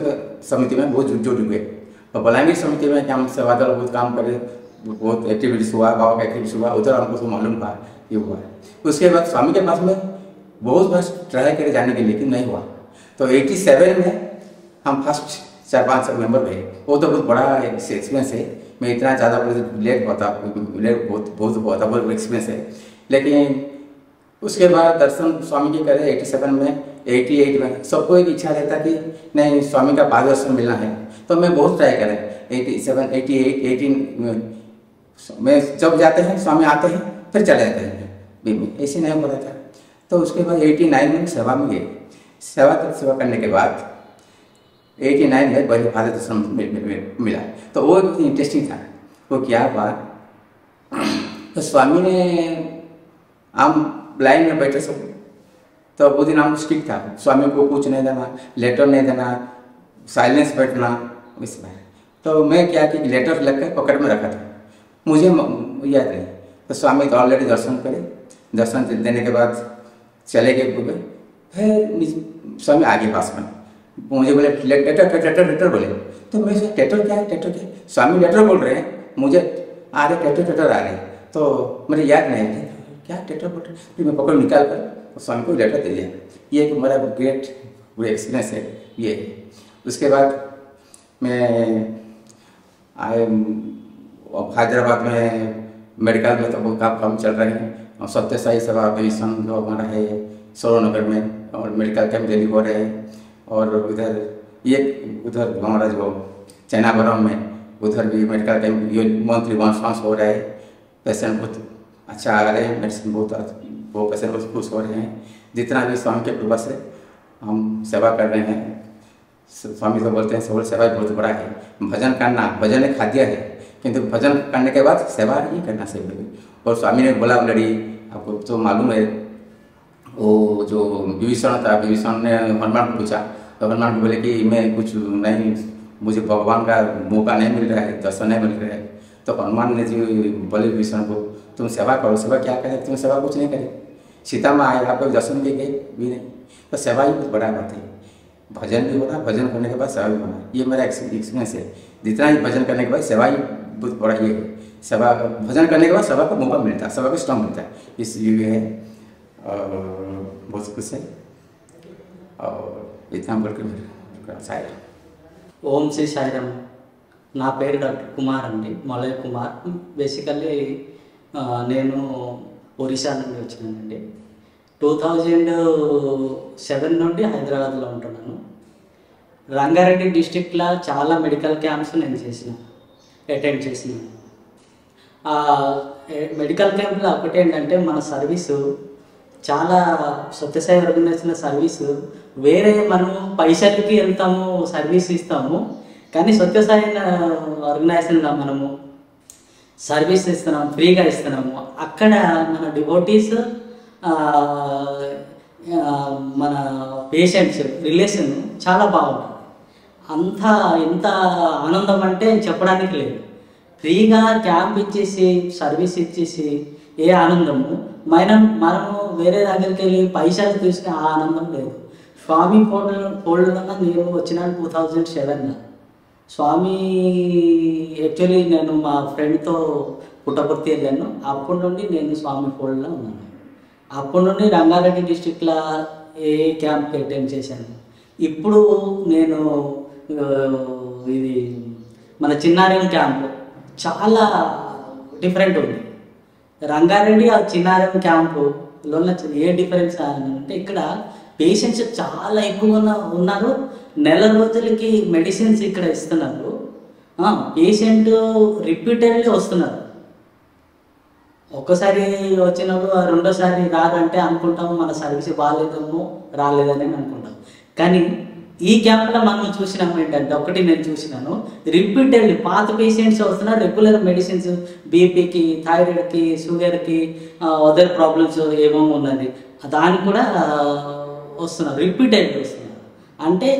समिति में बहुत जुड़ गए। और बलांगीर समिति में क्या हम सेवा दल बहुत काम करे, बहुत एक्टिविटीज़ हुआ, गाँव का एक्टिविटीज़ हुआ, उधर हमको सब मालूम था ये हुआ। उसके बाद स्वामी के पास में बहुत बार ट्राई करे जाने के लिए, लेकिन नहीं हुआ। तो 87 में हम फर्स्ट 4-5 मेंबर गए। वो तो बहुत बड़ा एक्सपीरियंस है, मैं इतना ज़्यादा लेट होता बहुत बहुत एक्सपीरियंस है। लेकिन उसके बाद दर्शन स्वामी की करे 87 में, 88 में। सबको एक इच्छा रहता कि नहीं स्वामी का पाद दर्शन मिलना है, तो मैं बहुत ट्राई करें 87, 88, 18 में जब जाते हैं स्वामी आते हैं फिर चले जाते हैं, ऐसे नहीं हो रहा था। तो उसके बाद 89 में सेवा में गए। सेवा करने के बाद 89 में पहले पाद दर्शन मिला। तो वो इंटरेस्टिंग था। वो क्या बात, तो स्वामी ने हम लाइन में बैठे सब, तो वो दिन हम स्ट्रिक्ट था, स्वामी को कुछ नहीं देना, लेटर नहीं देना, साइलेंस बैठना इसमें। तो मैं क्या कि लेटर लग कर पकड़ में रखा था, मुझे याद नहीं। तो स्वामी तो ऑलरेडी दर्शन करे, दर्शन देने के बाद चले गए पूरे। फिर स्वामी आगे पास में मुझे बोले लेटर बोले। तो मैं लेटर क्या है, लेटर क्या है? स्वामी लेटर बोल रहे हैं, मुझे आ रहे लेटर आ रहे। तो मुझे याद नहीं है क्या लेटर बोल रहे। फिर मैं पकड़ निकाल कर स्वामी को लेटर दे दिया। ये एक मेरा ग्रेट पूरा एक्सपीरियंस है ये। उसके बाद मैं आए हैदराबाद में मेडिकल में, तो वो काम चल रहे हैं। और सत्य साई सेवा मिशन जो हमारा है सौरनगर में, और मेडिकल कैंप दिल्ली हो रहे हैं। और उधर हमारा जो चैनावरम में उधर भी मेडिकल कैंप मंथली वंश हो रहा है। पेशेंट बहुत अच्छा आ रहे हैं, मेडिसिन बहुत पेशेंट बहुत खुश हो रहे हैं। जितना भी स्वामी के कृपा से हम सेवा कर रहे हैं। स्वामी तो बोलते हैं सब सेवा बहुत बड़ा है। भजन करना, भजन एक खाद्य है, किंतु भजन करने के बाद सेवा ही करना चाहिए। और स्वामी ने बोला ऑलरेडी, आपको तो मालूम है, वो जो विभीषण था, विभीषण ने हनुमान को पूछा, तो हनुमान को बोले कि मैं कुछ नहीं, मुझे भगवान का मौका नहीं मिल रहा है, दर्शन नहीं मिल रहा है। तो हनुमान ने जी बोले विभीषण को, तुम सेवा करो। सेवा क्या करे, तुम सेवा कुछ नहीं करे। सीता माँ आए, आपको दर्शन के गए भी नहीं। तो सेवा ही बहुत बड़ा बात है। भजन भी होना, भजन करने के बाद सेवा भी होना, ये मेरा एक्सपीरियंस है। जितना ही भजन करने के बाद सेवा ही बहुत बड़ा ये है। सेवा भजन करने के बाद सेवा का मौका मिलता है, सेवा को स्ट्रॉन्ग मिलता है, इसलिए है। और बहुत खुश है। और इतना बोलकर साईराम। ఓం శ్రీ సాయిరామ్. నా పేరు డాక్టర్ కుమార్ అండి, మలయ్ కుమార్. బేసికల్లీ నేను ఒరిస్సా నుండి వచ్చినానండి. 2007 నుండి హైదరాబాద్లో ఉంటున్నాను. రంగారెడ్డి డిస్టిక్లో చాలా మెడికల్ క్యాంప్స్ నేను అటెండ్ చేసినాను. మెడికల్ క్యాంప్లో ఒకటి ఏంటంటే మన సర్వీసు చాలా సత్యసాయి ఆర్గనైజేషన్ సర్వీసు వేరే మనం పైసలకి వెళ్తాము, సర్వీస్ ఇస్తాము. కానీ సత్యసాయి ఆర్గనైజేషన్లో మనము సర్వీస్ ఇస్తున్నాము, ఫ్రీగా ఇస్తున్నాము. అక్కడ మన డివోటీస్, మన పేషెంట్స్ రిలేషన్ చాలా బాగుంటుంది. ఎంత ఆనందం అంటే చెప్పడానికి లేదు. ఫ్రీగా క్యాంప్ ఇచ్చేసి సర్వీస్ ఇచ్చేసి ఏ ఆనందము, మనము వేరే దగ్గరికి వెళ్ళి పైసలు తీసుకునే ఆ ఆనందం లేదు. స్వామి ఫోల్డ్లో నేను వచ్చిన 2007. స్వామి యాక్చువల్లీ నేను మా ఫ్రెండ్తో పుట్టపర్తి వెళ్ళాను. అప్పటి నుండి నేను స్వామి ఫోల్డ్లో ఉన్నాను. అప్పటి నుండి రంగారెడ్డి డిస్టిక్లో ఏ క్యాంప్కి అటెండ్ చేశాను. ఇప్పుడు నేను ఇది మన చిన్నారెడ్డి క్యాంప్ చాలా డిఫరెంట్ ఉంది. రంగారెడ్డి ఆ చిన్నారం క్యాంపులో ఏ డిఫరెన్స్ అంటే ఇక్కడ పేషెంట్స్ చాలా ఎక్కువ ఉన్నారు. నెల రోజులకి మెడిసిన్స్ ఇక్కడ ఇస్తున్నారు. పేషెంట్ రిపీటెడ్లీ వస్తున్నారు. ఒక్కసారి వచ్చినప్పుడు రెండోసారి రాదంటే అనుకుంటాము మన సర్వీస్ బాగాలేదేమో రాలేదని అనుకుంటాం. కానీ ఈ క్యాంప్లో మనం చూసినాము ఏంటంటే, ఒకటి నేను చూసినాను, రిపీటెడ్లీ పాత పేషెంట్స్ వస్తున్నారు. రెగ్యులర్ మెడిసిన్స్ బీపీకి, థైరాయిడ్కి, షుగర్కి, అదర్ ప్రాబ్లమ్స్ ఏమేమో ఉన్నది దానికి కూడా వస్తున్నారు, రిపీటెడ్లీ వస్తున్నారు. అంటే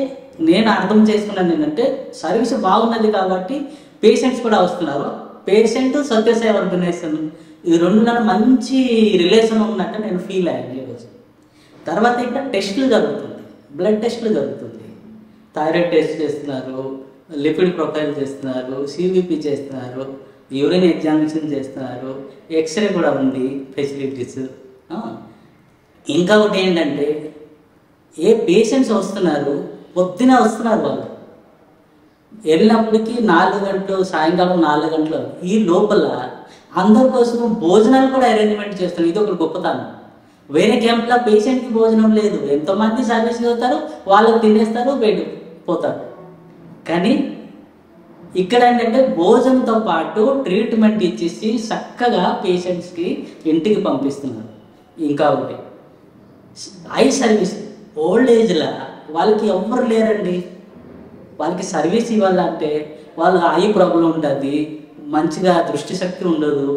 నేను అర్థం చేసుకున్నాను ఏంటంటే సర్వీస్ బాగున్నది కాబట్టి పేషెంట్స్ కూడా వస్తున్నారు. పేషెంట్ సత్యసాయి ఆర్గనైజేషన్ ఈ రెండులో మంచి రిలేషన్ ఉన్నట్టు నేను ఫీల్ అయ్యాను ఈరోజు. తర్వాత ఇక్కడ టెస్టులు జరుగుతుంది, బ్లడ్ టెస్టులు జరుగుతుంది, థైరాయిడ్ టెస్ట్ చేస్తున్నారు, లిపిడ్ ప్రొఫైల్ చేస్తున్నారు, సివిపి చేస్తున్నారు, యూరిన్ ఎగ్జామినేషన్ చేస్తున్నారు, ఎక్స్రే కూడా ఉంది ఫెసిలిటీస్. ఇంకా ఒకటి ఏంటంటే ఏ పేషెంట్స్ వస్తున్నారు పొద్దున వస్తున్నారు, వాళ్ళు వెళ్ళినప్పటికీ 4 గంటలు, సాయంకాలం 4 గంటలు. ఈ లోపల అందరి కోసం భోజనాలు కూడా అరేంజ్మెంట్ చేస్తున్నారు. ఇది ఒక గొప్పతనం. వేరే క్యాంప్లో పేషెంట్కి భోజనం లేదు, ఎంతోమంది సర్వీస్ చేస్తారు, వాళ్ళకి తినేస్తారు, బయటకు పోతారు. కానీ ఇక్కడ ఏంటంటే భోజనంతో పాటు ట్రీట్మెంట్ ఇచ్చేసి చక్కగా పేషెంట్స్కి ఇంటికి పంపిస్తున్నారు. ఇంకా ఒకటి ఐ సర్వీస్, ఓల్డ్ ఏజ్లో వాళ్ళకి ఎవ్వరు లేరండి. వాళ్ళకి సర్వీస్ ఇవ్వాలంటే వాళ్ళ ఐ ప్రాబ్లం ఉంటుంది, మంచిగా దృష్టి శక్తి ఉండదు,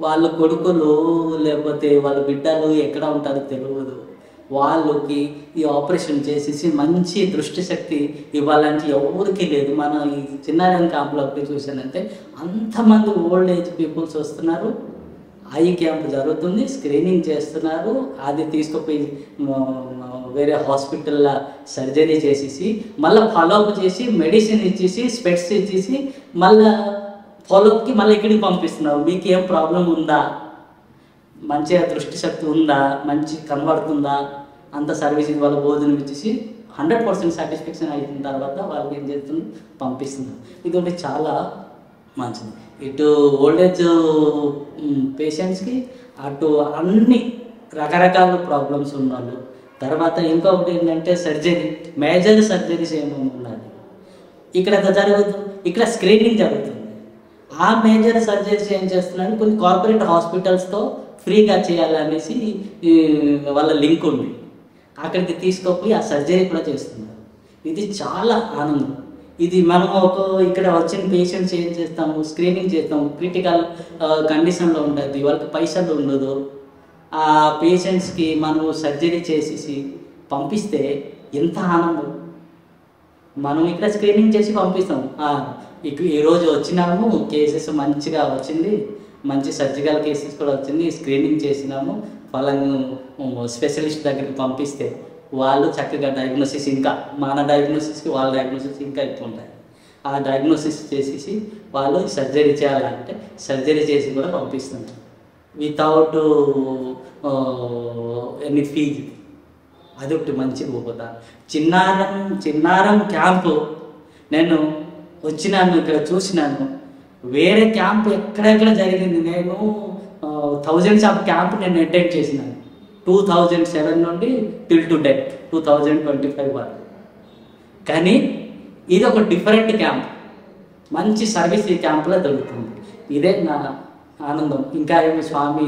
వాళ్ళ కొడుకులు లేకపోతే వాళ్ళ బిడ్డలు ఎక్కడ ఉంటారో తెలియదు. వాళ్ళకి ఈ ఆపరేషన్ చేసేసి మంచి దృష్టి శక్తి ఇవ్వాలంటే ఎవరికి లేదు. మనం ఈ చిన్నారం క్యాంపులో చూసానంటే అంతమంది ఓల్డ్ ఏజ్ పీపుల్స్ వస్తున్నారు. ఐ క్యాంప్ జరుగుతుంది, స్క్రీనింగ్ చేస్తున్నారు, అది తీసుకుపోయి వేరే హాస్పిటల్లో సర్జరీ చేసేసి మళ్ళీ ఫాలోఅప్ చేసి మెడిసిన్ ఇచ్చేసి స్పెట్స్ ఇచ్చేసి మళ్ళీ ఫాలోఅప్కి మళ్ళీ ఇక్కడికి పంపిస్తున్నారు. మీకు ఏం ప్రాబ్లం ఉందా, మంచిగా దృష్టి శక్తి ఉందా, మంచి కనబడుతుందా, అంత సర్వీస్ వాళ్ళ భోజనం ఇచ్చేసి 100% సాటిస్ఫాక్షన్ అయిన తర్వాత వాళ్ళకి ఏం చేస్తుంది పంపిస్తున్నారు. ఇది ఒకటి చాలా మంచిది. ఇటు ఓల్డేజ్ పేషెంట్స్కి, అటు అన్ని రకరకాల ప్రాబ్లమ్స్ ఉన్నాళ్ళు. తర్వాత ఇంకొకటి ఏంటంటే సర్జరీ, మేజర్ సర్జరీస్ ఏమేమి ఉన్నాయి ఇక్కడ జరుగుతుంది. ఇక్కడ స్క్రీనింగ్ జరుగుతుంది. ఆ మేజర్ సర్జరీస్ ఏం చేస్తున్నారు, కొన్ని కార్పొరేట్ హాస్పిటల్స్తో ఫ్రీగా చేయాలనేసి వాళ్ళ లింక్ ఉంది. అక్కడికి తీసుకుపోయి ఆ సర్జరీ కూడా చేస్తున్నారు. ఇది చాలా ఆనందం. ఇది మనం ఇక్కడ వచ్చిన పేషెంట్స్ ఏం చేస్తాము, స్క్రీనింగ్ చేస్తాము, క్రిటికల్ కండిషన్లో ఉంటుంది, వాళ్ళకి పైసలు ఉండదు. ఆ పేషెంట్స్కి మనము సర్జరీ చేసేసి పంపిస్తే ఎంత ఆనందం. మనం ఇక్కడ స్క్రీనింగ్ చేసి పంపిస్తాం. ఈరోజు వచ్చినాము, కేసెస్ మంచిగా వచ్చింది, మంచి సర్జికల్ కేసెస్ కూడా వచ్చింది, స్క్రీనింగ్ చేసినాము, వాళ్ళని స్పెషలిస్ట్ దగ్గరికి పంపిస్తే వాళ్ళు చక్కగా డయాగ్నోసిస్, ఇంకా మన డయాగ్నోసిస్కి వాళ్ళ డయాగ్నోసిస్ ఇంకా ఎక్కువ ఉంటాయి. ఆ డయాగ్నోసిస్ చేసేసి వాళ్ళు సర్జరీ చేయాలంటే సర్జరీ చేసి కూడా పంపిస్తున్నారు వితౌట్ ఎనీ ఫీజు. అది ఒకటి మంచి గొప్పతనం. చిన్నారం క్యాంపు నేను వచ్చినాను, ఇక్కడ చూసినాను. వేరే క్యాంపు ఎక్కడెక్కడ జరిగింది, నేను థౌజండ్స్ ఆఫ్ క్యాంప్ నేను అటెండ్ చేసినాను 2007 నుండి టిల్ టు డేట్ 2025 వరకు. కానీ ఇది ఒక డిఫరెంట్ క్యాంప్, మంచి సర్వీస్ ఈ క్యాంపులో దొరుకుతుంది. ఇదే నా ఆనందం. ఇంకా ఏమి స్వామి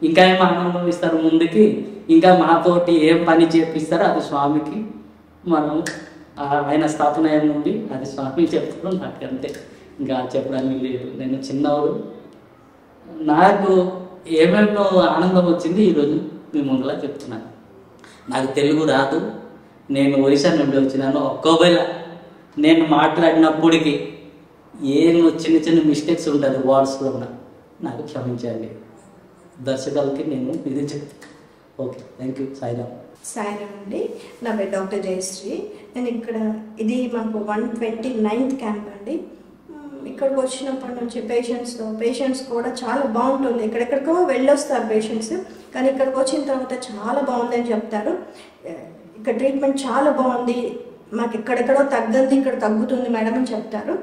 ఇంకా ఏమి ఆనందం ఇస్తారు ముందుకి, ఇంకా మాతోటి ఏం పని చేపిస్తారో అది స్వామికి, మనం ఆయన స్థాపన ఏముంది అది స్వామి చెప్తారు. నాకు అంతే, ఇంకా చెప్పడానికి లేదు. నేను చిన్నవాడు, నాకు ఏమేమో ఆనందం వచ్చింది ఈరోజు మీ ముందులా చెప్తున్నాను. నాకు తెలుగు రాదు, నేను ఒరిస్సా నుండి వచ్చినాను. ఒక్కోవేళ నేను మాట్లాడినప్పటికీ ఏం చిన్న చిన్న మిస్టేక్స్ ఉంటుంది వర్డ్స్లో ఉన్న, నాకు క్షమించండి. దర్శకులకి నేను ఇది చెప్తాను. Okay, thank you. Sairam. Sairam అండి. నా పేరు డాక్టర్ జయశ్రీ. నేను ఇక్కడ ఇది మాకు 129th క్యాంప్ అండి. ఇక్కడికి వచ్చినప్పటి నుంచి పేషెంట్స్ కూడా చాలా బాగుంటుంది. ఎక్కడెక్కడికో వెళ్ళొస్తారు పేషెంట్స్, కానీ ఇక్కడికి వచ్చిన తర్వాత చాలా బాగుందని చెప్తారు. ఇక్కడ ట్రీట్మెంట్ చాలా బాగుంది, మాకు ఎక్కడెక్కడో తగ్గంది ఇక్కడ తగ్గుతుంది మేడం అని చెప్తారు.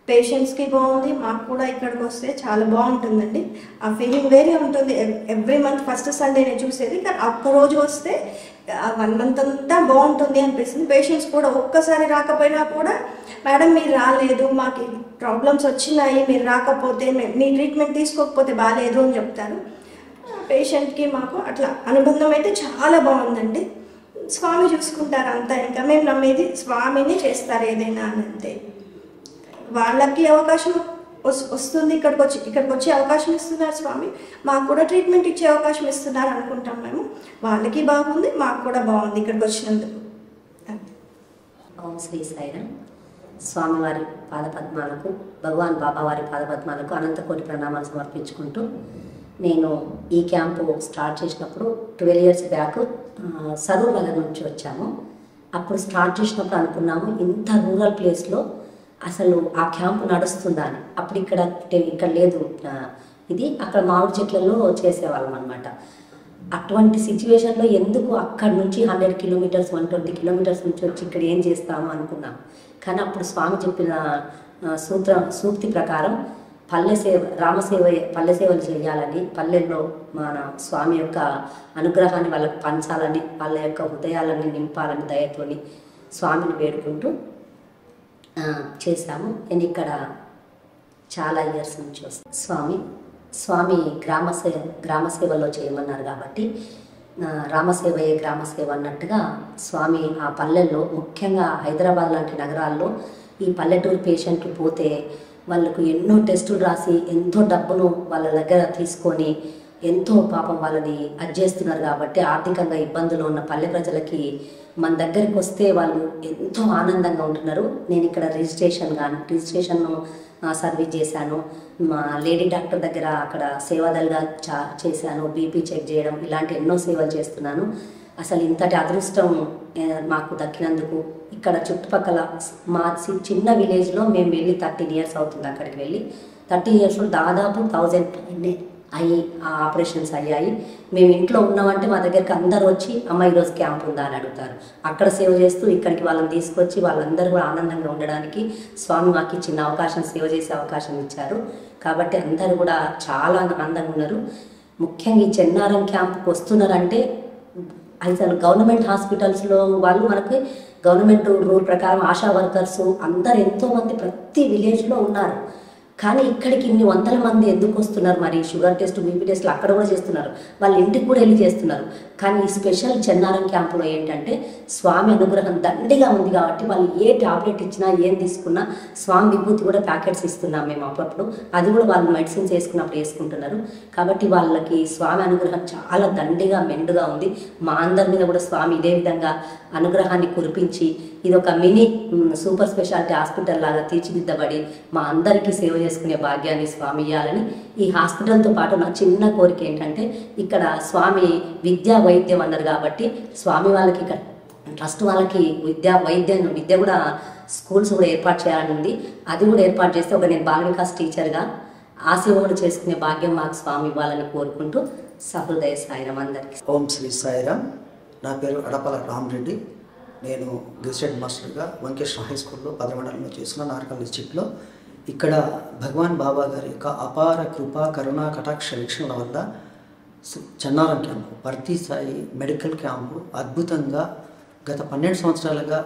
పేషెంట్స్కి బాగుంది, మాకు కూడా ఇక్కడికి వస్తే చాలా బాగుంటుందండి. ఆ ఫీలింగ్ వేరే ఉంటుంది. ఎవ్రీ మంత్ ఫస్ట్ సండే నేను చూసేది, కానీ ఒక్కరోజు వస్తే 1 మంత్ అంతా బాగుంటుంది అనిపిస్తుంది. పేషెంట్స్ కూడా ఒక్కసారి రాకపోయినా కూడా మేడం మీరు రాలేదు, మాకు ప్రాబ్లమ్స్ వచ్చినాయి, మీరు రాకపోతే మీ ట్రీట్మెంట్ తీసుకోకపోతే బాగాలేదు అని చెప్తారు. పేషెంట్కి మాకు అట్లా అనుబంధం అయితే చాలా బాగుందండి. స్వామి చూసుకుంటారు అంతా, ఇంకా మేము నమ్మేది స్వామిని చేస్తారు ఏదైనా అని అంతే. వాళ్ళకి అవకాశం వస్తుంది, ఇక్కడికి వచ్చే అవకాశం ఇస్తున్నారు స్వామి, మాకు కూడా ట్రీట్మెంట్ ఇచ్చే అవకాశం ఇస్తున్నారు అనుకుంటాం మేము. వాళ్ళకి బాగుంది, మాకు కూడా బాగుంది ఇక్కడికి వచ్చినందుకు. ఓం శ్రీ సాయిరామ్. స్వామివారి పాదపద్మాలకు, భగవాన్ బాబావారి పాదపద్మాలకు అనంతకోటి ప్రణామాలు సమర్పించుకుంటూ, నేను ఈ క్యాంపు స్టార్ట్ చేసినప్పుడు 12 years బ్యాక్ సరూర్ నగర్ నుంచి వచ్చాము. అప్పుడు స్టార్ట్ చేసినప్పుడు అనుకున్నాము ఇంత రూరల్ ప్లేస్లో అసలు ఆ క్యాంపు నడుస్తుందా అని. అప్పుడు ఇక్కడ లేదు ఇది, అక్కడ మామిడి చెట్లలో చేసేవాళ్ళం అనమాట. అటువంటి సిచ్యువేషన్లో ఎందుకు అక్కడి నుంచి 100 kilometers 120 kilometers నుంచి వచ్చి ఇక్కడ ఏం చేస్తాము అనుకున్నాం. కానీ అప్పుడు స్వామి చెప్పిన సూక్తి ప్రకారం పల్లె సేవలు చేయాలని, పల్లెల్లో మన స్వామి యొక్క అనుగ్రహాన్ని వాళ్ళకి పంచాలని, వాళ్ళ యొక్క హృదయాలని నింపాలని దయతోని స్వామిని వేడుకుంటూ చేశాము. నేను ఇక్కడ చాలా ఇయర్స్ నుంచి వస్తాను. స్వామి గ్రామ సేవలో చేయమన్నారు కాబట్టి రామసేవయే గ్రామసేవ అన్నట్టుగా స్వామి ఆ పల్లెల్లో, ముఖ్యంగా హైదరాబాద్ లాంటి నగరాల్లో ఈ పల్లెటూరు పేషెంట్లు పోతే వాళ్ళకు ఎన్నో టెస్టులు రాసి ఎంతో డబ్బును వాళ్ళ దగ్గర తీసుకొని ఎంతో పాపం వాళ్ళని చేస్తున్నారు. కాబట్టి ఆర్థికంగా ఇబ్బందులు ఉన్న పల్లె ప్రజలకి మన దగ్గరికి వస్తే వాళ్ళు ఎంతో ఆనందంగా ఉంటున్నారు. నేను ఇక్కడ రిజిస్ట్రేషన్ సర్వీస్ చేశాను, మా లేడీ డాక్టర్ దగ్గర అక్కడ సేవాదల్గా చేశాను, బీపీ చెక్ చేయడం, ఇలాంటి ఎన్నో సేవలు చేస్తున్నాను. అసలు ఇంతటి అదృష్టం మాకు దక్కినందుకు ఇక్కడ చుట్టుపక్కల మా చిన్న విలేజ్లో మేము వెళ్ళి 13 years అవుతుంది. అక్కడికి వెళ్ళి 30 yearsలో దాదాపు 1000 ఆపరేషన్స్ అయ్యాయి. మేము ఇంట్లో ఉన్నామంటే మా దగ్గరికి అందరూ వచ్చి అమ్మ ఈరోజు క్యాంప్ ఉందా అని అడుగుతారు. అక్కడ సేవ చేస్తూ ఇక్కడికి వాళ్ళని తీసుకొచ్చి వాళ్ళందరూ కూడా ఆనందంగా ఉండడానికి స్వామి మాకు ఇచ్చిన అవకాశం, సేవ చేసే అవకాశం ఇచ్చారు. కాబట్టి అందరూ కూడా చాలా ఆనందంగా ఉన్నారు. ముఖ్యంగా ఈ చెన్నారం క్యాంప్కి వస్తున్నారంటే అసలు గవర్నమెంట్ హాస్పిటల్స్లో వాళ్ళు మనకి గవర్నమెంట్ రూల్ ప్రకారం ఆశా వర్కర్స్ అందరు ఎంతోమంది ప్రతి విలేజ్లో ఉన్నారు. కానీ ఇక్కడికి ఇన్ని 100 మంది ఎందుకు వస్తున్నారు? మరి షుగర్ టెస్ట్, బీపీ టెస్ట్లు అక్కడ కూడా చేస్తున్నారు, వాళ్ళ ఇంటికి కూడా వెళ్ళి చేస్తున్నారు. కానీ ఈ స్పెషల్ చెన్నారం క్యాంపులో ఏంటంటే స్వామి అనుగ్రహం దండిగా ఉంది కాబట్టి వాళ్ళు ఏ టాబ్లెట్ ఇచ్చినా ఏం తీసుకున్నా స్వామి విభూతి కూడా ప్యాకెట్స్ ఇస్తున్నాం మేము అప్పుడప్పుడు. అది కూడా వాళ్ళు మెడిసిన్స్ వేసుకున్నప్పుడు వేసుకుంటున్నారు. కాబట్టి వాళ్ళకి స్వామి అనుగ్రహం చాలా దండిగా మెండుగా ఉంది. మా అందరి మీద కూడా స్వామి ఇదే విధంగా అనుగ్రహాన్ని కురిపించి ఇది ఒక మినీ సూపర్ స్పెషాలిటీ హాస్పిటల్ లాగా తీర్చిదిద్దబడి మా అందరికీ సేవ చేసుకునే భాగ్యాన్ని స్వామి ఇవ్వాలని. ఈ హాస్పిటల్తో పాటు నా చిన్న కోరిక ఏంటంటే ఇక్కడ స్వామి విద్యా వైద్యం అన్నారు కాబట్టి స్వామి వాళ్ళకి ఇక్కడ ట్రస్ట్ వాళ్ళకి విద్య కూడా స్కూల్స్ కూడా ఏర్పాటు చేయాలని ఉంది. అది కూడా ఏర్పాటు చేస్తే నేను బాల వికాస్ టీచర్గా ఆ సేవ కూడా చేసుకునే భాగ్యం మాకు స్వామి ఇవ్వాలని కోరుకుంటూ సహృదయ సాయిరామ్ అందరికీ. ఓం శ్రీ సాయిరామ్. నా పేరు అడపల రామరెడ్డి. నేను గెజిటెడ్ మాస్టర్గా వెంకటేశ్వర హై స్కూల్లో 10 మండలంలో చేసిన నార్కల్ డిస్ట్రిక్ట్లో. ఇక్కడ భగవాన్ బాబా గారి యొక్క అపార కృపా కరుణా కటాక్ష వీక్షణల వల్ల చెన్నారం క్యాంపు, భర్తీ స్థాయి మెడికల్ క్యాంపు అద్భుతంగా గత 12 సంవత్సరాలుగా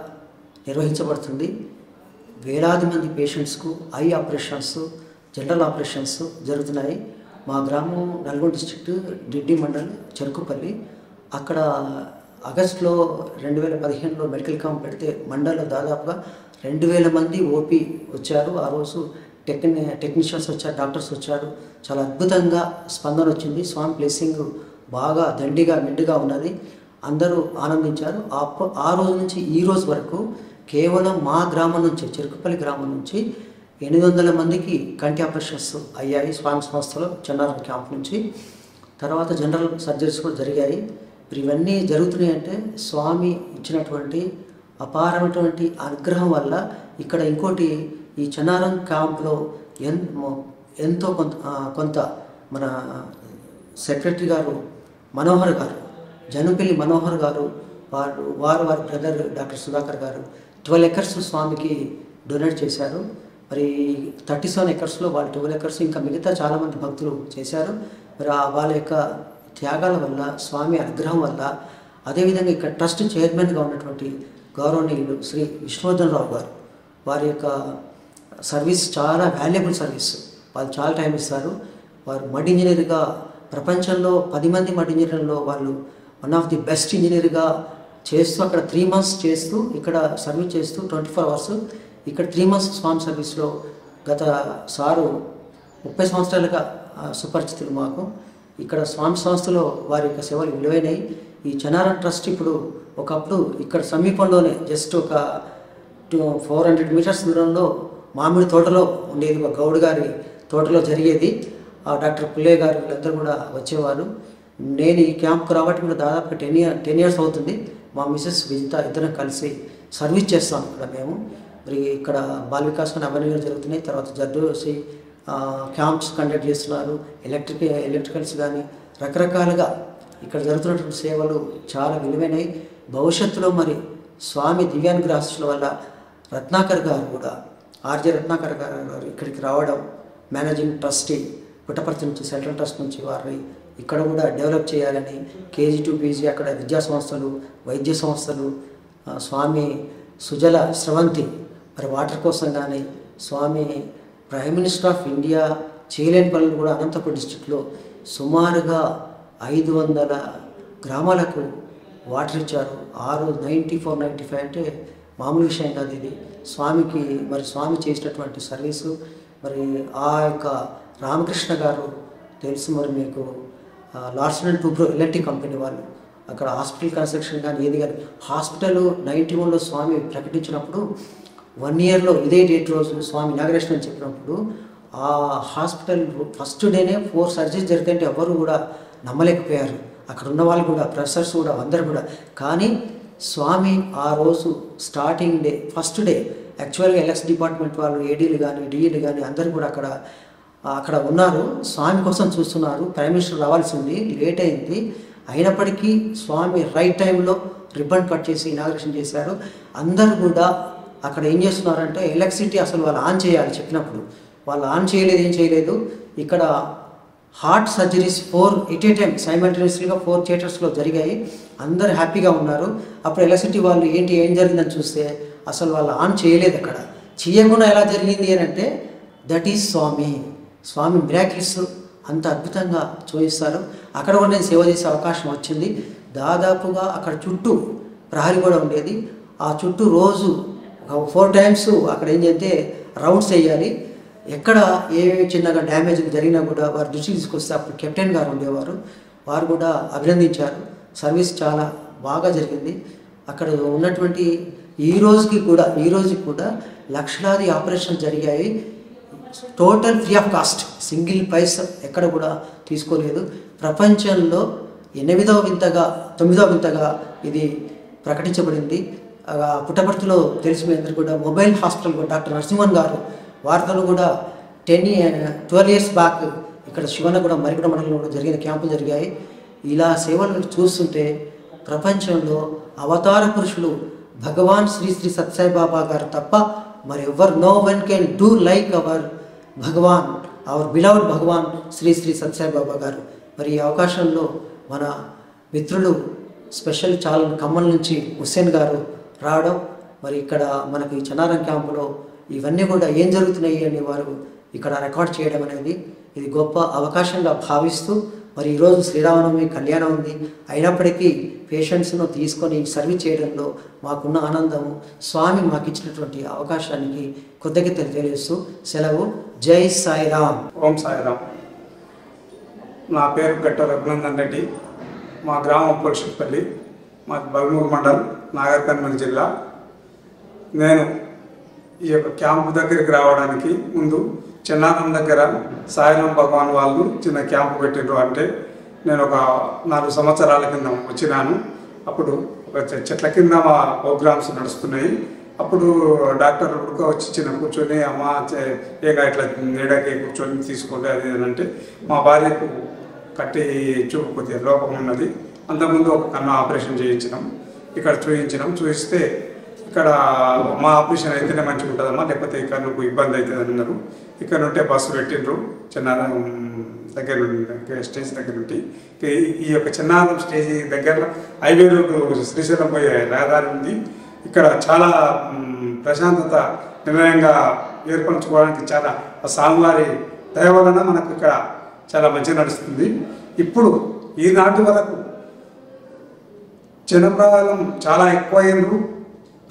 నిర్వహించబడుతుంది. వేలాది మంది పేషెంట్స్కు ఐ ఆపరేషన్స్, జనరల్ ఆపరేషన్స్ జరుగుతున్నాయి. మా గ్రామం నల్గొండ డిస్ట్రిక్ట్ డిడ్డి మండల్ చెరుకుపల్లి. అక్కడ ఆగస్టులో 2015లో మెడికల్ క్యాంప్ పెడితే మండల్లో దాదాపుగా 2000 మంది ఓపీ వచ్చారు. ఆ రోజు టెక్నీషియన్స్ వచ్చారు, డాక్టర్స్ వచ్చారు. చాలా అద్భుతంగా స్పందన వచ్చింది. స్వామి బ్లెస్సింగ్ బాగా దండిగా మెండుగా ఉన్నది. అందరూ ఆనందించారు. ఆ రోజు నుంచి ఈ రోజు వరకు కేవలం మా గ్రామం నుంచి, చెరుకుపల్లి గ్రామం నుంచి 800 మందికి కంటి ఆపరేషన్స్ అయ్యాయి స్వామి సంస్థలో చెన్నారం క్యాంప్ నుంచి. తర్వాత జనరల్ సర్జరీస్ కూడా జరిగాయి. ఇవన్నీ జరుగుతున్నాయంటే స్వామి ఇచ్చినటువంటి అపారమైనటువంటి అనుగ్రహం వల్ల. ఇక్కడ ఇంకోటి, ఈ చెన్నారం క్యాంప్లో ఎంతో కొంత మన సెక్రటరీ గారు మనోహర్ గారు, జనుపల్లి మనోహర్ గారు, వారి బ్రదర్ డాక్టర్ సుధాకర్ గారు 12 acres స్వామికి డొనేట్ చేశారు. మరి 37 ఎకర్స్లో వాళ్ళు 12 ఎకర్స్ ఇంకా మిగతా చాలామంది భక్తులు చేశారు. మరి వాళ్ళ యొక్క త్యాగాల వల్ల, స్వామి అనుగ్రహం వల్ల, అదేవిధంగా ఇక్కడ ట్రస్ట్ చైర్మన్గా ఉన్నటువంటి గౌరవనీయులు శ్రీ విష్ణువర్ధన్ రావు గారు, వారి యొక్క సర్వీస్ చాలా వాల్యుబుల్ సర్వీస్. వాళ్ళు చాలా టైం ఇస్తారు. వారు మడ్ ఇంజనీర్గా ప్రపంచంలో 10 మంది మడ్ ఇంజనీర్లలో వాళ్ళు వన్ ఆఫ్ ది బెస్ట్ ఇంజనీర్గా చేస్తూ అక్కడ 3 months చేస్తూ ఇక్కడ సర్వీస్ చేస్తూ 24 hours ఇక్కడ 3 months స్వామి సర్వీస్లో గత సారు 30 సంవత్సరాలుగా సుపరిచితులు మాకు. ఇక్కడ స్వామి సంస్థలో వారి యొక్క సేవలు విలువైనవి. ఈ చెన్నారం ట్రస్ట్ ఇప్పుడు ఒకప్పుడు ఇక్కడ సమీపంలోనే జస్ట్ ఒక 400 meters దూరంలో మామిడి తోటలో ఉండేది, ఒక గౌడ్ గారి తోటలో జరిగేది. డాక్టర్ పుల్లే గారు వీళ్ళందరూ కూడా వచ్చేవారు. నేను ఈ క్యాంప్కి రావడానికి కూడా దాదాపు 10 years అవుతుంది. మా మిసెస్ విజిత ఇద్దరం కలిసి సర్వీస్ చేస్తాం ఇక్కడ మేము. మరి ఇక్కడ బాల వికాస్ అవన్నీ జరుగుతున్నాయి. తర్వాత జడ్డోసి క్యాంప్స్ కండక్ట్ చేస్తున్నారు. ఎలక్ట్రికల్స్ కానీ రకరకాలుగా ఇక్కడ జరుగుతున్నటువంటి సేవలు చాలా విలువైనవి. భవిష్యత్తులో మరి స్వామి దివ్యానుగ్రహ ఆశీస్సుల వల్ల రత్నాకర్ గారు కూడా, ఆర్జే రత్నాకర్ గారు ఇక్కడికి రావడం, మేనేజింగ్ ట్రస్టీ పుట్టపర్తి నుంచి, సెంట్రల్ ట్రస్ట్ నుంచి వారిని ఇక్కడ కూడా డెవలప్ చేయాలని KG to PG అక్కడ విద్యా సంస్థలు, వైద్య సంస్థలు, స్వామి సుజల స్రవంతి మరి వాటర్ కోసం కానీ, స్వామి ప్రైమ్ మినిస్టర్ ఆఫ్ ఇండియా చేయలేని పనులు కూడా అనంతపురం డిస్టిక్లో సుమారుగా 500 గ్రామాలకు వాటర్ ఇచ్చారు. 94-95 అంటే మామూలు విషయం కాదు ఇది. స్వామికి మరి స్వామి చేసినటువంటి సర్వీసు. మరి ఆ యొక్క రామకృష్ణ గారు తెలుసు మరి మీకు, Larsen and Toubro L and T company వాళ్ళు అక్కడ హాస్పిటల్ కన్స్ట్రక్షన్ కానీ ఏది కానీ, హాస్పిటల్ 91లో స్వామి ప్రకటించినప్పుడు 1 yearలో ఇదే డేట్ రోజు స్వామి ఇనాగ్రేషన్ అని చెప్పినప్పుడు ఆ హాస్పిటల్ ఫస్ట్ డేనే 4 surgeries జరిగితే ఎవరు కూడా నమ్మలేకపోయారు. అక్కడ ఉన్న వాళ్ళు కూడా, ప్రొఫెసర్స్ కూడా, అందరు కూడా. కానీ స్వామి ఆ రోజు స్టార్టింగ్ డే, ఫస్ట్ డే యాక్చువల్గా ఎలక్స్ డిపార్ట్మెంట్ వాళ్ళు, ఏడీలు కానీ డిఈలు కానీ అందరూ కూడా అక్కడ ఉన్నారు. స్వామి కోసం చూస్తున్నారు. ప్రైమ్ మినిస్టర్ రావాల్సి ఉంది, లేట్ అయింది. అయినప్పటికీ స్వామి రైట్ టైంలో రిబ్బన్ కట్ చేసి ఇనాగ్రేషన్ చేశారు. అందరూ కూడా అక్కడ ఏం చేస్తున్నారంటే ఎలక్ట్రిసిటీ అసలు వాళ్ళు ఆన్ చేయాలి చెప్పినప్పుడు వాళ్ళు ఆన్ చేయలేదు, ఏం చేయలేదు. ఇక్కడ heart surgeries 4 at a time సైమల్టేనియస్లీగా 4 theatresలో జరిగాయి. అందరు హ్యాపీగా ఉన్నారు. అప్పుడు ఎలక్ట్రిసిటీ వాళ్ళు ఏం జరిగిందని చూస్తే అసలు వాళ్ళు ఆన్ చేయలేదు. అక్కడ చేయకుండా ఎలా జరిగింది అని అంటే దట్ ఈజ్ స్వామి మిరాకిల్స్ అంత అద్భుతంగా చూపిస్తారు. అక్కడ కూడా నేను సేవ చేసే అవకాశం వచ్చింది. దాదాపుగా అక్కడ చుట్టూ ప్రహరీ కూడా ఉండేది. ఆ చుట్టూ రోజు 4 times అక్కడ ఏం చేస్తే రౌండ్స్ వేయాలి. ఎక్కడ ఏ చిన్నగా డ్యామేజ్ జరిగినా కూడా వారు దృష్టికి తీసుకొస్తే అప్పుడు కెప్టెన్ గారు ఉండేవారు. వారు కూడా అభినందించారు. సర్వీస్ చాలా బాగా జరిగింది. అక్కడ ఉన్నటువంటి ఈ రోజుకి కూడా లక్షలాది ఆపరేషన్ జరిగాయి. Total free of cost, single paisa ఎక్కడ కూడా తీసుకోలేదు. ప్రపంచంలో 8వ వింతగా 9వ వింతగా ఇది ప్రకటించబడింది. పుట్టపర్తిలో తెలిసి మీ అందరూ కూడా మొబైల్ హాస్పిటల్ డాక్టర్ నరసింహన్ గారు వారితో కూడా 12 years బ్యాక్ ఇక్కడ శివన్న కూడా మరికొండ మండలంలో కూడా జరిగిన క్యాంపులు జరిగాయి. ఇలా సేవలు చూస్తుంటే ప్రపంచంలో అవతార పురుషులు భగవాన్ శ్రీ శ్రీ సత్యసాయి బాబా గారు తప్ప మరి ఎవరు, no one can do like our Bhagwan, our beloved Bhagwan Shri Shri Sathya Sai Baba garu. మరి ఈ అవకాశంలో మన మిత్రులు స్పెషల్ చాలా ఖమ్మం నుంచి హుస్సేన్ గారు రావడం, మరి ఇక్కడ మనకి చెన్నారం క్యాంపులో ఇవన్నీ కూడా ఏం జరుగుతున్నాయి అని వారు ఇక్కడ రికార్డ్ చేయడం అనేది ఇది గొప్ప అవకాశంగా భావిస్తూ, మరి ఈరోజు శ్రీరామనవమి కళ్యాణం ఉంది. అయినప్పటికీ పేషెంట్స్ను తీసుకొని సర్వీస్ చేయడంలో మాకున్న ఆనందము, స్వామి మాకు ఇచ్చినటువంటి అవకాశానికి కృతజ్ఞతలు తెలియజేస్తూ సెలవు. జై సాయిరామ్. ఓం సాయిరామ్. నా పేరు గట్ట రఘునందన్ రెడ్డి. మా గ్రామం పురుషపల్లి, మా బల్మూరు మండల్, నాగర్ కర్నూలు జిల్లా. నేను ఈ యొక్క క్యాంపు దగ్గరికి రావడానికి ముందు చెన్నారం దగ్గర సాయిరాం భగవాన్ వాళ్ళు చిన్న క్యాంపు పెట్టిండ్రు. అంటే నేను ఒక 4 సంవత్సరాల కింద వచ్చినాను. అప్పుడు ఒక చెట్ల కింద మా ప్రోగ్రామ్స్ నడుస్తున్నాయి. అప్పుడు డాక్టర్ వచ్చి చిన్న కూర్చొని అమ్మ ఏగా ఇట్లా నీడకి కూర్చొని తీసుకోండి అది అంటే, మా భార్యకు కట్టి చూపు కొద్దిగా లోపం ఉన్నది. అంతకుముందు ఒక కన్ను ఆపరేషన్ చేయించినాం. ఇక్కడ చూపిస్తే ఇక్కడ మా ఆపరేషన్ అయితేనే మంచిగా ఉంటుందమ్మా, లేకపోతే ఇక్కడ నువ్వు ఇబ్బంది అవుతుంది అన్నారు. ఇక్కడ నుంటే బస్సు పెట్టిండ్రు చిన్నారం దగ్గర నుండి, స్టేజ్ దగ్గర నుండి. ఈ యొక్క చిన్నారం స్టేజ్ దగ్గర హైవే రోడ్డు శ్రీశైలం పోయే రహదారి ఉంది. ఇక్కడ చాలా ప్రశాంతత నిర్ణయంగా ఏర్పరచుకోవడానికి చాలా స్వామివారి దయ వలన మనకు ఇక్కడ చాలా మంచిగా నడుస్తుంది. ఇప్పుడు ఈనాటి వరకు జనప్రవాహం చాలా ఎక్కువైండ్రు.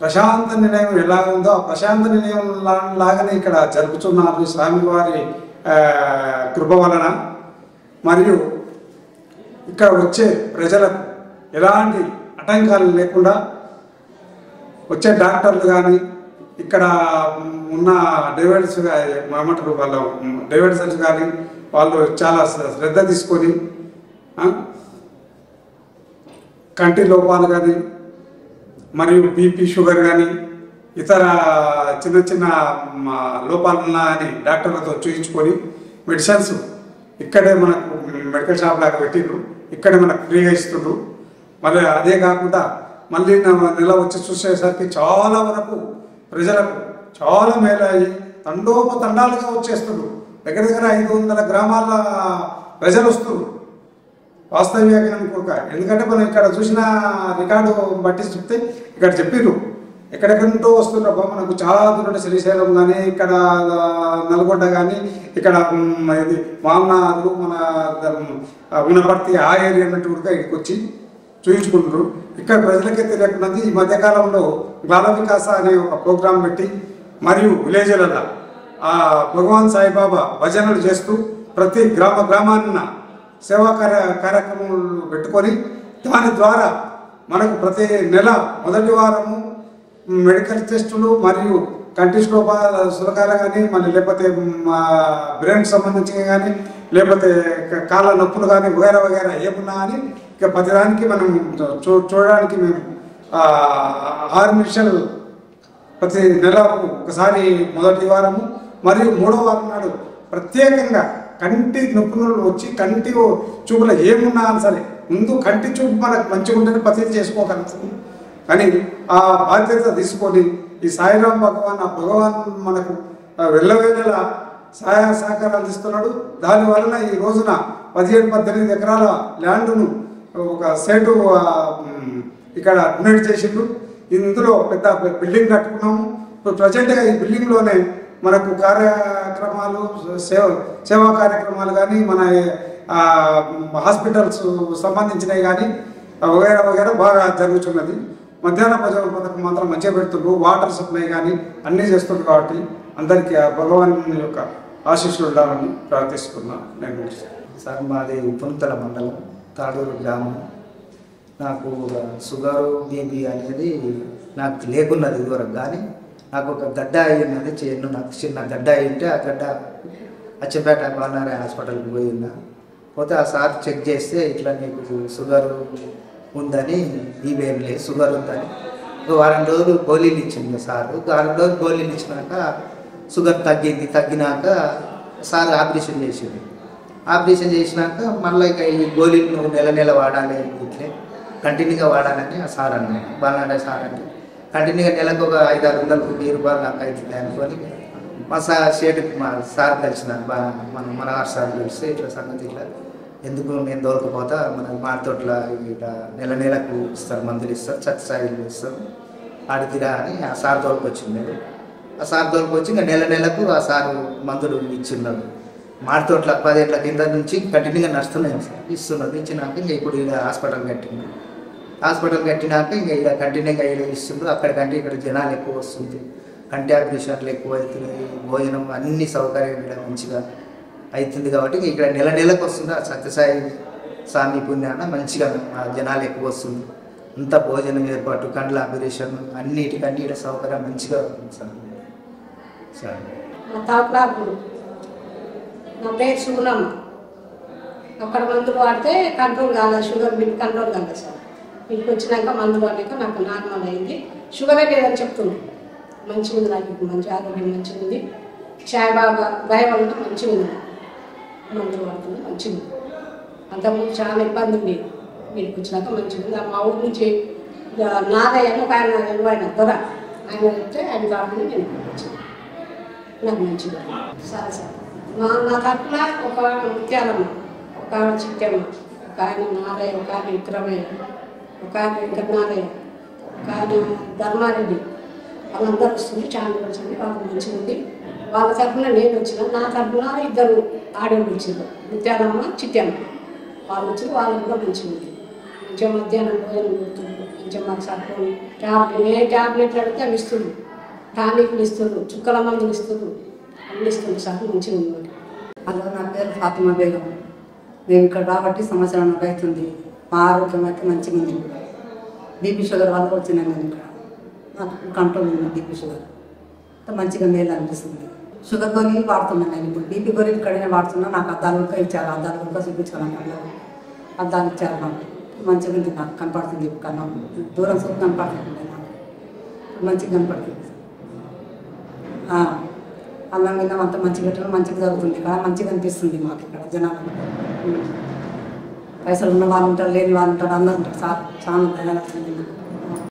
ప్రశాంత నిలయం ఎలా ఉందో ఆ ప్రశాంత నిలయం లాగానే ఇక్కడ జరుపుతున్నారు స్వామివారి కృప వలన. మరియు ఇక్కడ వచ్చే ప్రజలకు ఎలాంటి ఆటంకాలు లేకుండా వచ్చే డాక్టర్లు కానీ ఇక్కడ ఉన్న డైవర్స్ ఏమంటారు వాళ్ళ డైవర్సర్స్ కానీ వాళ్ళు చాలా శ్రద్ధ తీసుకొని కంటి లోపాలు కానీ మరియు బీపీ షుగర్ కానీ ఇతర చిన్న చిన్న లోపాలు ఉన్నాయని డాక్టర్లతో చూయించుకొని మెడిసిన్స్ ఇక్కడే మనకు మెడికల్ షాప్ లాగా పెట్టిండ్రు, ఇక్కడే మనకు ఫ్రీగా ఇస్తుండ్రు. మళ్ళీ అదే కాకుండా మళ్ళీ నెల వచ్చి చూసేసరికి చాలా వరకు ప్రజలకు చాలా మేలయ్యి తండోపతండాలుగా వచ్చేస్తుండ్రు. దగ్గర దగ్గర 500 గ్రామాల ప్రజలు వస్తున్నారు వాస్తవ్యంగా అనుకోక. ఎందుకంటే మనం ఇక్కడ చూసిన రికార్డు బట్టి చెప్తే ఇక్కడ చెప్పిర్రు ఎక్కడెక్కడి నుండో వస్తున్నారు. మనకు చాలా దూరం శ్రీశైలం కానీ ఇక్కడ నల్గొండ కానీ ఇక్కడ ఇది మామనాడు మన ఉన్నపర్తి ఆ ఏరియా అన్నట్టు కూడా ఇక్కడికి వచ్చి చూయించుకుంటారు. ఇక్కడ ప్రజలకే తెలియకున్నది ఈ మధ్యకాలంలో బాల వికాస అనే ఒక ప్రోగ్రాం పెట్టి మరియు విలేజ్లలో భగవాన్ సాయిబాబా భజనలు చేస్తూ ప్రతి గ్రామాన్న సేవా కార్యక్రమాలు పెట్టుకొని దాని ద్వారా మనకు ప్రతి నెల మొదటి వారము మెడికల్ టెస్టులు మరియు కంటి సులకాలు కానీ మళ్ళీ లేకపోతే బ్రెయిన్కి సంబంధించి కానీ లేకపోతే కాళ్ళ నొప్పులు కానీ వగైరా వగైరా ఏమున్నా అని ఇక ప్రతిదానికి మనం చూడడానికి మేము 6 నిమిషాలు ప్రతి నెల ఒకసారి మొదటి వారము మరియు 3వ వారం నాడు ప్రత్యేకంగా కంటి నొప్పులు వచ్చి కంటి చూపులో ఏమున్నా అని సరే ముందు కంటి చూపు మనకు మంచిగా ఉంటేనే పద్ధతి చేసుకోగలుగుతుంది. కానీ ఆ బాధ్యత తీసుకొని ఈ సాయిరాం భగవాన్ ఆ భగవాన్ మనకు వెళ్ళవేళలా సహాయ సహకారాలు అందిస్తున్నాడు. దానివలన ఈ రోజున 17-18 ఎకరాల ల్యాండ్ను ఒక సేటు ఇక్కడ డొనేట్ చేసిండు. ఇందులో పెద్ద బిల్డింగ్ కట్టుకున్నాము. ఇప్పుడు ప్రజెంట్గా ఈ బిల్డింగ్లోనే మనకు కార్యక్రమాలు సేవా కార్యక్రమాలు కానీ మన హాస్పిటల్స్ సంబంధించినవి కానీ వగైరా వగైరా బాగా జరుగుతున్నది. మధ్యాహ్న భోజన పథకం మాత్రం మంచిగా పెడుతుండ్రు. వాటర్ సప్లై కానీ అన్నీ చేస్తుండ్రు. కాబట్టి అందరికీ ఆ భగవాన్ యొక్క ఆశీస్సులు ఉండాలని ప్రార్థిస్తున్నాను. నేను సార్ మాది పుంతల మండలం తాడూరు గ్రామం. నాకు షుగరు బీపీ అనేది నాకు లేకున్నది ఇదివరకు, కానీ నాకు ఒక గడ్డ అయ్యింది చేను. నాకు చిన్న గడ్డ అయ్యింటే ఆ గడ్డ అచ్చపేట బాలనారాయణ హాస్పిటల్కి పోయిందా. పోతే ఆ సార్ చెక్ చేస్తే ఇట్లా నీకు షుగరు ఉందని, బీపీ లేదు షుగర్ ఉందని వారం రోజులు గోళీలు ఇచ్చింది సార్. వారం రోజులు గోళీలు ఇచ్చినాక షుగర్ తగ్గినాక సార్ ఆపరేషన్ చేసింది. ఆపరేషన్ చేసినాక మళ్ళీ ఇక ఈ గోళీలు నువ్వు నెల వాడాలి, ఇట్లే కంటిన్యూగా వాడాలని ఆ సార్ అన్నాడు. బాగా సార్ అంటే కంటిన్యూగా నెలకు ఒక 500-600 రూపాయలు నాకు అవుతుంది అనుకొని మా షేటుకి మా సార్ కలిసినారు. మన మనవారు సార్ కలిసి ఇట్లా సంగతి ఇట్లా ఎందుకు నేను దొరకపోతా మన మాతోట్ల ఇట్లా నెలకు ఇస్తారు, మందులు ఇస్తారు, సత్సాయిలు ఇస్తారు, ఆడిదిరా అని ఆ సార్ తోలుకొచ్చింది. ఆ సార్ తోలుకొచ్చి ఇంకా నెలకు ఆ సార్ మందులు ఇచ్చిన్నారు. మాడితోట్ల 10 ఏళ్ళ కింద నుంచి కంటిన్యూగా నడుస్తున్నాయి సార్. ఇస్తున్నారు. ఇచ్చినాక ఇంకా ఇప్పుడు ఇలా హాస్పిటల్ కట్టినాక ఇంకా ఇలా కంటిన్యూగా ఇలా ఇస్తున్నారు. అక్కడికంటే ఇక్కడ జనాలు ఎక్కువ వస్తుంది, కంటి ఆపరేషన్లు ఎక్కువ అవుతున్నాయి, భోజనం అన్ని సౌకర్యం ఇక్కడ మంచిగా అవుతుంది. కాబట్టి ఇక్కడ నెలకు వస్తుంది. ఆ సత్యసాయి స్వామి పుణ్యాన మంచిగా జనాలు ఎక్కువ వస్తుంది. అంతా భోజనం ఏర్పాటు, కండ్ల ఆపరేషన్ అన్నిటికన్నీ ఇక్కడ సౌకర్యం మంచిగా ఉంటుంది సార్. నా పేరు సుగుణమ్మ. అక్కడ మందులు వాడితే కంట్రోల్ కాలేదు, షుగర్ బిల్ కంట్రోల్ కాలేదు సార్. ఇంటికి వచ్చినాక మందులు వాడాక నాకు నార్మల్ అయింది. షుగరే లేదని చెప్తున్నాను. మంచిగా ఉంది, నాకు ఇప్పుడు మంచి ఆరోగ్యం మంచిగా ఉంది. సాయిబాబా భయం అంటే మంచిగా ఉంది. మందులు వాడుతుంది మంచిగా ఉంది. అంతకుముందు చాలా ఇబ్బంది ఉంది. వీటికి వచ్చినాక మంచిగా ఉంది. మా ఊరి నుంచి నాదయ్య ఒక ఆయన ఆయన దొర ఆయన చెప్తే ఆయన కాకుండా నేను పంపించాను. నాకు మంచిగా సరే సార్ నా తరఫున ఒక ముత్యాలమ్మ, ఒక చిట్టమ్మ, ఒక ఆయన నారయ్య, ఒక ఆయన విక్రమయ్య, ఒక ఆయన వెంకటనారయ్య, ఒక ఆయన ధర్మారెడ్డి, వాళ్ళందరూ వస్తుంది. చాలా వచ్చింది, వాళ్ళకి మంచిగా ఉంది. వాళ్ళ తరఫున నేను వచ్చిన, నా తరఫున 2 ఆడవాళ్ళు వచ్చారు, ముత్యాలమ్మ చిట్టమ్మ. వాళ్ళు వచ్చి వాళ్ళకి కూడా మంచిగా ఉంది. మంచిగా మధ్యాహ్నం భోజనం పెడుతుంది, మంచిగా మాకు సరిపోయి ట్యాబ్లెట్లు అడిగితే అవి ఇస్తుంది, టానిక్లు ఇస్తుంది, చుక్కల మందులు ఇస్తుంది, అన్ని ఇస్తుంది సార్. మంచిగా ఉంది. హలో, నా పేరు ఫాతిమా బేగం. మేము ఇక్కడ రాబట్టి సంవత్సరం అవుతుంది. మా ఆరోగ్యం అయితే మంచిగా ఉంది. బీపీ షుగర్ వల్ల వచ్చినా నేను ఇక్కడ నాకు కంట్రోల్ ఉంది. బీపీ షుగర్ మంచిగా మేలు అనిపిస్తుంది. షుగర్ గోళీలు వాడుతున్నాను నేను. ఇప్పుడు బీపీ గోళీలు ఇక్కడనే వాడుతున్నా. నాకు అద్దాలు కూడా ఇచ్చారు, అద్దాలు కూడా చూపించాను. అద్దాలు ఇచ్చారు నాకు. మంచిగా ఉంది, నాకు కనపడుతుంది. కన్నా దూరం చూపు కనపడుతుంది, నాకు మంచిగా కనపడుతుంది. అన్నం విన్నాం అంతా మంచిగా పెట్టడం మంచిగా జరుగుతుంది. ఇక్కడ మంచిగా అనిపిస్తుంది మాకు. ఇక్కడ జనాలు పైసలు ఉన్న వాళ్ళు ఉంటారు, లేని వాళ్ళు ఉంటారు, అందరూ ఉంటారు. చాలా దయగా